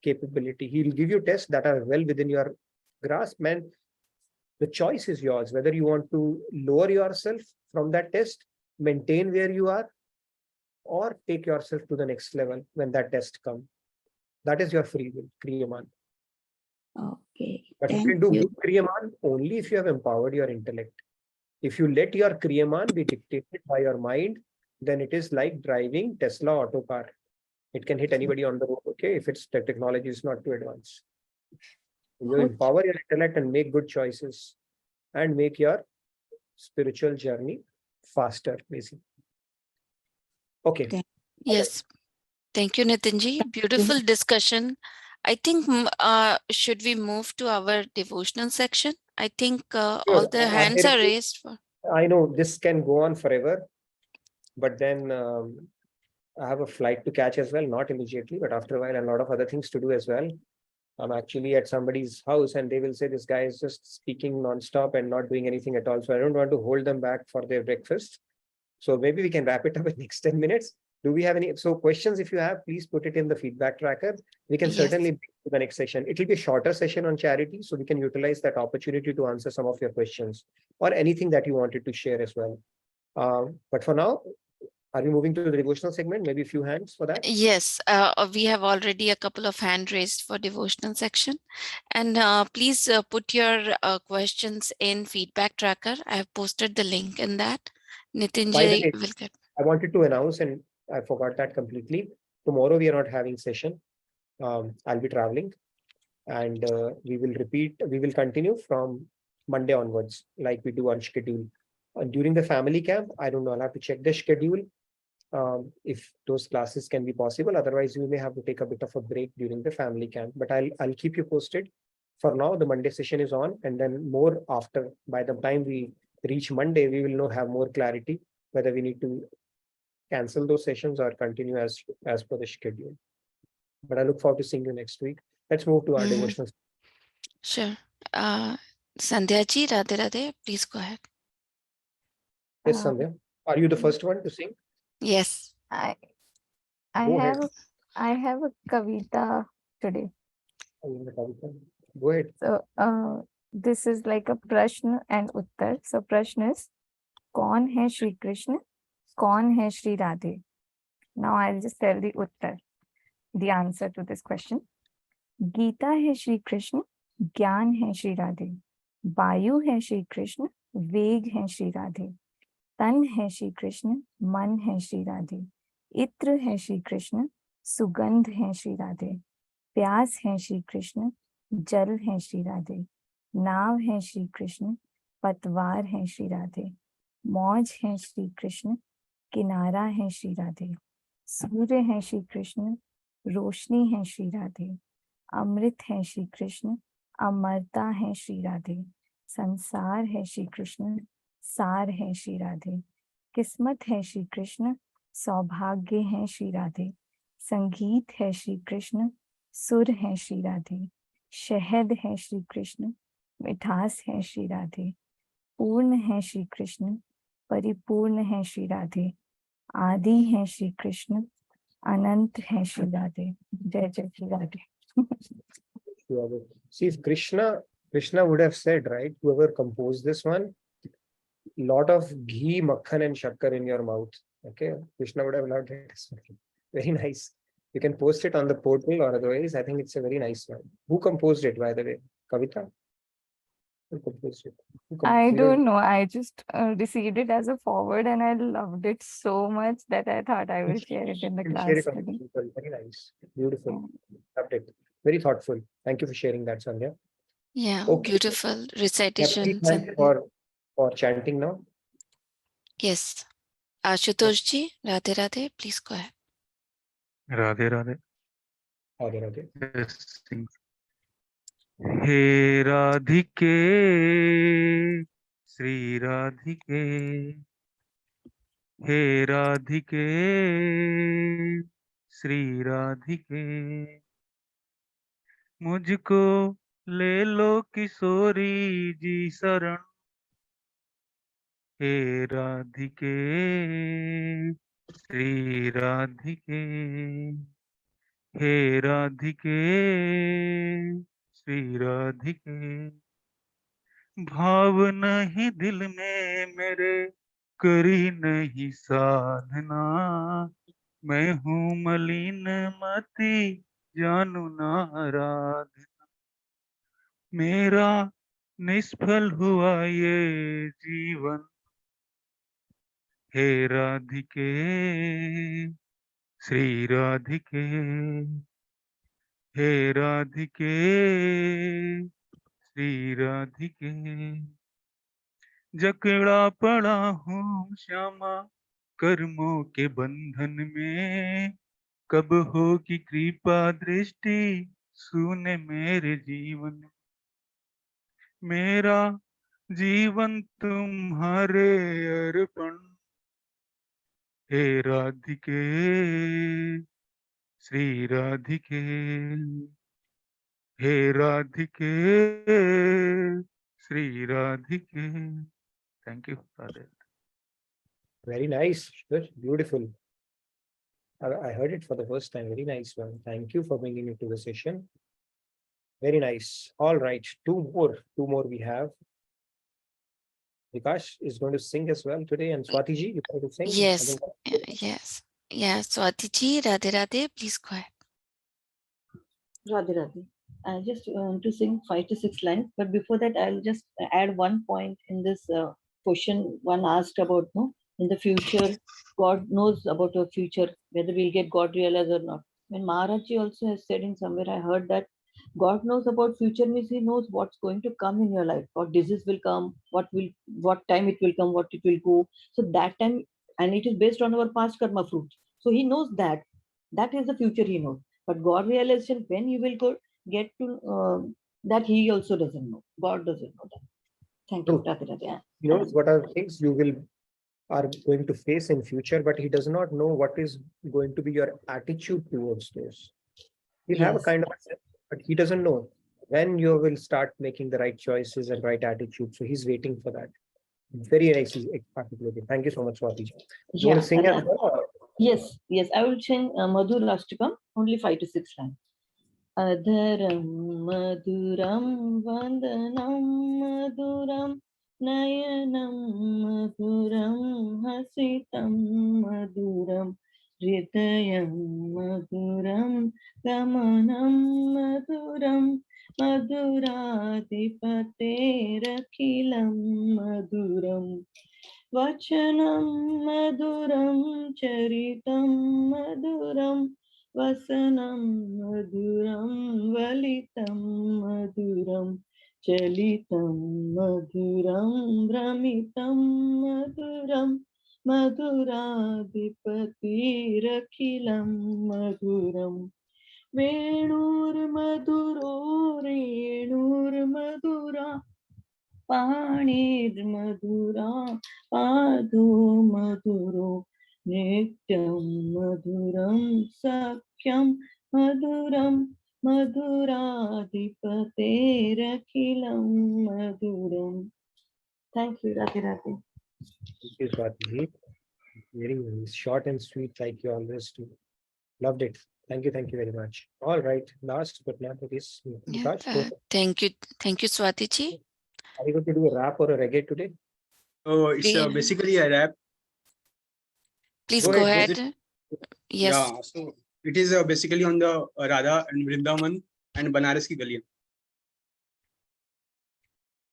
capability. He will give you tests that are well within your grasp. Man, the choice is yours, whether you want to lower yourself from that test, maintain where you are, or take yourself to the next level when that test comes. That is your free will, Kriyaman. Okay. But you can do good Kriyaman only if you have empowered your intellect. If you let your Kriyaman be dictated by your mind, then it is like driving Tesla auto car. It can hit anybody on the road, okay, if the technology is not too advanced. You empower your intellect and make good choices and make your spiritual journey faster, basically. Okay. Yes. Thank you, Nitinji. Beautiful discussion. I think, should we move to our devotional section? I think all the hands are raised. I know this can go on forever, but then I have a flight to catch as well, not immediately, but after a while, and a lot of other things to do as well. I'm actually at somebody's house and they will say this guy is just speaking nonstop and not doing anything at all. So I don't want to hold them back for their breakfast. So maybe we can wrap it up in the next 10 minutes. Do we have any questions? If you have, please put it in the feedback tracker. We can certainly move to the next session. It will be a shorter session on charity, so we can utilize that opportunity to answer some of your questions or anything that you wanted to share as well. But for now, are we moving to the devotional segment? Maybe a few hands for that? Yes, we have already a couple of hands raised for devotional section. And please put your questions in feedback tracker. I have posted the link in that. Nitinji will get. I wanted to announce, and I forgot that completely. Tomorrow we are not having session. I'll be traveling, and we will continue from Monday onwards, like we do on schedule. During the family camp, I don't know, I'll have to check the schedule. If those classes can be possible, otherwise we may have to take a bit of a break during the family camp, but I'll keep you posted. For now, the Monday session is on, and then more after. By the time we reach Monday, we will have more clarity whether we need to cancel those sessions or continue as per the schedule. But I look forward to seeing you next week. Let's move to our devotional. Sure. Sandhya ji, Radhe Radhe, please go ahead. Yes, Sandhya. Are you the first one to sing? Yes. I Go ahead. have a kavita today. Go ahead. So this is like a prashna and uttar. So prashna is, Kaun hai Shri Krishna? Kaun hai Shri Radhe? Now I'll just tell the uttar, the answer to this question. Gita hai Shri Krishna, Gyan hai Shri Radhe. Vayu hai Shri Krishna, Veg hai Shri Radhe. Tan hai Shri Krishna, Man hai Shri Radhe. Itra hai Shri Krishna, Sugandh hai Shri Radhe. Pyas hai Shri Krishna, Jal hai Shri Radhe. Nav hai Shri Krishna, Patwar hai Shri Radhe. Mauj hai Shri Krishna, Kinara hai Shri Radhe. Surya hai Shri Krishna, Roshni hai Shri Radhe. Amrit hai Shri Krishna, Amarta hai Shri Radhe. Sansar hai Shri Krishna, सार है श्री राधे. किस्मत है श्री कृष्ण, सौभाग्य है श्री राधे. संगीत है श्री कृष्ण, सुर है श्री राधे. शहद है श्री कृष्ण, मिठास है श्री राधे. पूर्ण है श्री कृष्ण, परिपूर्ण है श्री राधे. आदि है श्री कृष्ण, अनंत है श्री राधे. जय जय Shri Radhe. See, if Krishna would have said, right, whoever composed this one, lot of ghee, makhan and shakkar in your mouth. Okay, Krishna would have loved it. Very nice. You can post it on the portal or otherwise. I think it's a very nice one. Who composed it, by the way? Kavita? Who composed it? I You don't know. I just received it as a forward and I loved it so much that I thought I will share it in the can share class it on today. people. Very nice. Beautiful. Loved it. Very thoughtful. Thank you for sharing that, Sandhya. Yeah, Okay. beautiful Yeah, please recitations. thank you for chanting now. Yes. Ashutosh ji, Radhe Radhe, please go ahead. Radhe Radhe. Radhe Radhe. Just sing. He Radhike, Sri Radhike. He Radhike, Sri Radhike. मुझको ले लो किशोरी जी शरण हे राधिके श्री राधिके हे राधिके श्री राधिके भाव नहीं दिल में मेरे करी नहीं साधना मैं हूँ मलिन मति जानू ना आराधना मेरा निष्फल हुआ ये जीवन हे राधिके श्री राधिके हे राधिके श्री राधिके जकड़ा पड़ा हूँ श्यामा कर्मों के बंधन में कब होगी कृपा दृष्टि सुने मेरे जीवन मेरा जीवन तुम्हारे अर्पण हे राधिके श्री राधिके हे राधिके श्री राधिके thank you Radhe Very nice. Good. Beautiful. I heard it for the first time. Very nice one. Thank you for bringing it to the session. Very nice. All right. Two more we have. Vikash is going to sing as well today, and Swati ji, you going to sing? Yes, yes. Yeah, Swati ji, Radhe Radhe, please go ahead. Radhe Radhe. I just want to sing 5 to 6 lines, but before that, I'll just add one point in this question one asked about, no, in the future, God knows about your future, whether we'll get God realized or not. When Maharaj ji also has said in somewhere, I heard that God knows about future means He knows what's going to come in your life, what disease will come, what time it will come, what it will go. So that time, and it is based on our past karma fruit. So He knows that. That is the future He knows. But God realization, when you will go get to that, He also doesn't know. God doesn't know that. Thank you. Radhe Radhe. He knows what are things you are going to face in future, but he does not know what is going to be your attitude towards those. He'll have a kind of a sense, but he doesn't know when you will start making the right choices and right attitude. So he's waiting for that. Very nice articulated. Thank you so much, Swati. You want to sing as well? Or? Yes, I will sing Madhur Ashtakam, only 5 to 6 lines. Adharam Madhuram Vandanam Madhuram Nayanam Madhuram Hasitam Madhuram Hridayam Madhuram Gamanam Madhuram Madhuradipaterakilam Madhuram Vachanam Madhuram Charitam Madhuram Vasanam Madhuram Valitam Madhuram Chalitam Madhuram Brahmitam Madhuram Madhuradipatirakilam Madhuram Venur Madhuro Renur Madhura Panir Madhura Padu Madhuro Nityam Madhuram Sakyam Madhuram Madhuradipaterakilam Madhuram. Thank you, Radhe Radhe. Thank you, Swati. Very short and sweet, like you always do. Loved it. Thank you very much. All right, last but not least, Vikash. Thank you, Swati ji. Are you going to do a rap or a reggae today? Oh, it's basically a rap. Please go ahead. Yes. Yeah. It is basically on the Radha and Vrindavan and Banaras ki galiyan.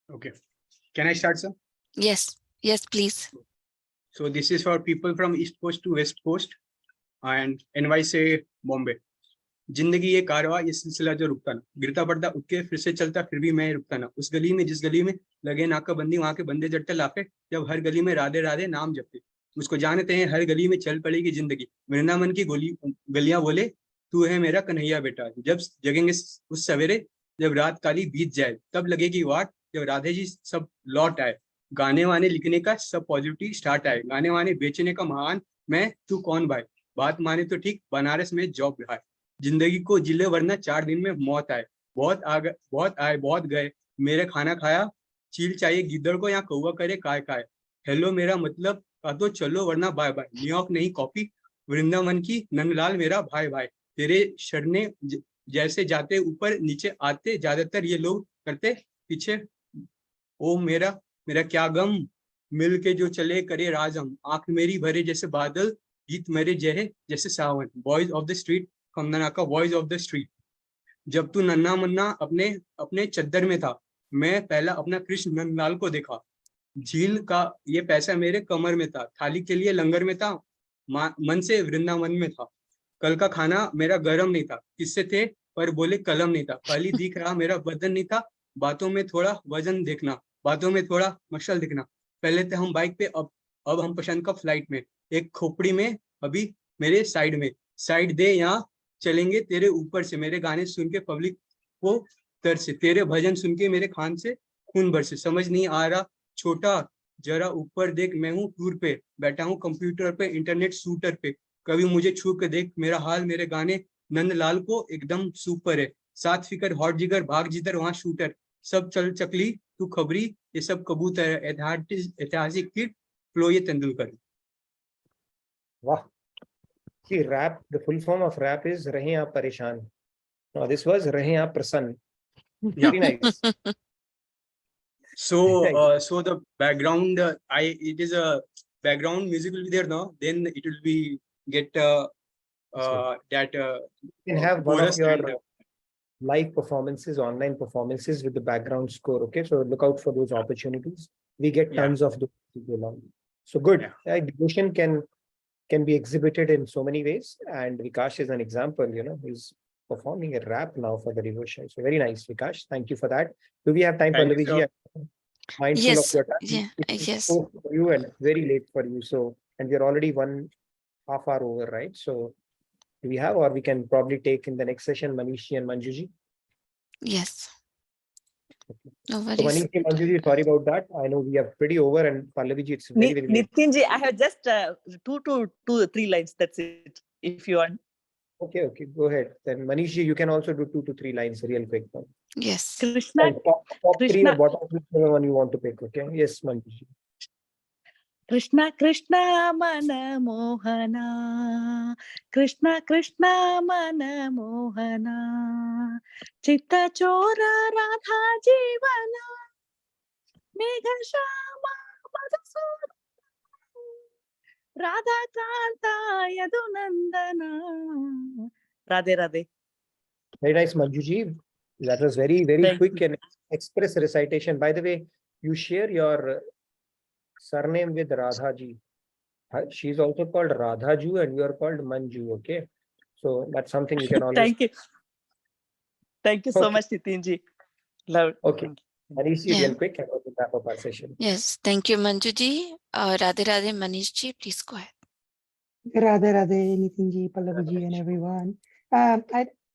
Okay, can I start, sir? Yes, yes, please. So this is for people from East Coast to West Coast and NY से Bombay. जिंदगी ये कारवा, ये सिलसिला जो रुकता ना, गिरता पड़ता उठ के फिर से चलता, फिर भी मैं रुकता ना। उस गली में जिस गली में लगे नाकाबंदी, वहां के बंदे जट्टे लाफे, जब हर गली में राधे राधे नाम जपते। उसको जानते हैं हर गली में चल पड़ेगी जिंदगी, वृंदावन की गलियां बोले तू है मेरा कन्हैया बेटा। जब जगेंगे उस सवेरे, जब रात काली बीत जाए, तब लगेगी वाट, जब राधे जी सब लौट आए। गाने वाने लिखने का सब पॉजिटिविटी स्टार्ट आए, गाने वाने बेचने का महान मैं, तू कौन भाई, बात माने तो ठीक बनारस में जॉब है। जिंदगी को जिले वरना 4 दिन में मौत आए, बहुत आए बहुत गए, मेरे खाना खाया चील चाहिए गिद्दड़ को, या कौवा करे काय काय। हेलो मेरा मतलब का तो चलो वरना बाय बाय, न्यूयॉर्क नहीं कॉपी, वृंदावन की नंदलाल मेरा भाई भाई। तेरे शरने जैसे जाते ऊपर नीचे आते, ज्यादातर ये लोग करते पीछे। ओ मेरा क्या गम, मिल के जो चले करे राजम, आंख मेरी भरे जैसे बादल, गीत मेरे जहे जैसे सावन। Boys of the street, Kangana का वॉइस ऑफ द स्ट्रीट। जब तू नन्ना मन्ना अपने चद्दर में था, मैं पहला अपना कृष्ण नंदलाल को देखा। झील का ये पैसा मेरे कमर में था, थाली के लिए लंगर में था, मन से वृंदावन में था। कल का खाना मेरा गरम नहीं था, किससे थे पर बोले कलम नहीं था। पहली दिख रहा मेरा बदन नहीं था, बातों में थोड़ा वजन देखना, बातों में थोड़ा मशल दिखना। पहले थे हम बाइक पे, अब हम पसंद का फ्लाइट में, एक खोपड़ी में अभी मेरे साइड में। साइड दे यहाँ चलेंगे तेरे ऊपर से, मेरे गाने सुन के पब्लिक को तरसे, तेरे भजन सुन के मेरे खान से खून बरसे। समझ नहीं आ रहा छोटा, जरा ऊपर देख, मैं हूँ टूर पे, बैठा हूँ कंप्यूटर पे, इंटरनेट शूटर पे। कभी मुझे छू के देख, मेरा हाल मेरे गाने नंदलाल को एकदम सुपर है। सात फिकर हॉट जिगर भाग जिधर वहां शूटर, सब चल चकली तू खबरी, ये सब कबूतर है, ऐतिहासिक किट फ्लो ये तेंदुलकर। वाह! See, rap, the full form of rap is Rahe Aap Pareshan. Now this was Rahe Aap Prasann. Very nice. So the background, it is a background music will be there now. Then it will be get that. You can have one of your live performances, online performances with the background score. Okay, so look out for those opportunities. We get tons of those. So good. Devotion can be exhibited in so many ways, and Vikash is an example. He's performing a rap now for the devotion. So very nice, Vikash. Thank you for that. Do we have time for Pallavi ji? Mindful Yes, of your time. yeah, It's yes. so for you and very late for you. So, and we're already 1.5 hour over, right? So do we have, or we can probably take in the next session, Manishi and Manjuji? Yes. No So worries. Manishi, Manjuji, sorry about that. I know we are pretty over, and Pallavi ji, it's very, very late. Nitin ji, I have just 2 to 3 lines. That's it. If you want. Okay, go ahead. Then Manishi, you can also do 2 to 3 lines real quick. Yes. Krishna, Top 3 Krishna. or bottom 3, whichever one you want to pick. Okay. Yes, Manishi. Krishna Krishna mana mohana, Krishna Krishna mana mohana, Chitta chora radha jivana, Megha shama madhusudana, Radha kanta yadunandana. Radhe Radhe. Very nice, Manjuji. That was very, very quick and express recitation. By the way, you share your surname with Radha ji. She's also called Radha Ju and you are called Manju. Okay. So that's something you can always. Thank you. Thank you so much, Nitin ji. Love. Okay. Manishi, Yeah. real quick, and we'll wrap up our session. Yes, thank you, Manjuji. Radhe Radhe, Manish ji, please go ahead. Radhe Radhe, Nitin ji, Pallavi ji, and everyone.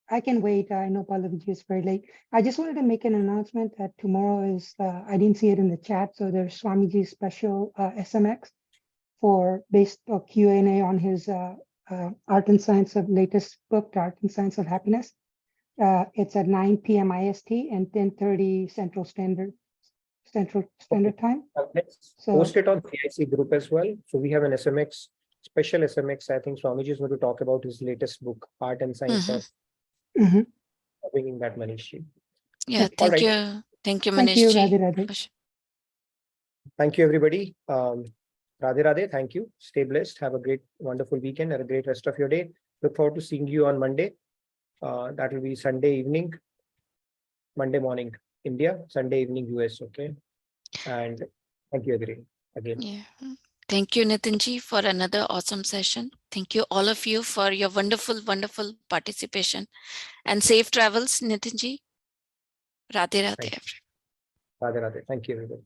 I can wait. I know Pallavi ji is very late. I just wanted to make an announcement that tomorrow is, I didn't see it in the chat, so there's Swamiji's special SMX for based Q&A on his Art and Science of latest book, Art and Science of Happiness. It's at 9 p.m. IST and 10:30 Central Standard Time. Let's post it on CIC group as well. So we have an SMX, special SMX. I think Swamiji is going to talk about his latest book, Art and Science of bringing that Manishi. Yeah, All thank right. you. Thank you, Thank Manish you, ji. Radhe Radhe. Thank you, everybody. Radhe Radhe, thank you. Stay blessed. Have a great, wonderful weekend and a great rest of your day. Look forward to seeing you on Monday. That will be Sunday evening, Monday morning, India, Sunday evening, US. Okay. And thank you again. Yeah. Thank you, Nitinji, for another awesome session. Thank you, all of you, for your wonderful, wonderful participation. And safe travels, Nitinji. Radhe Radhe. Radhe Radhe. Thank you, everybody.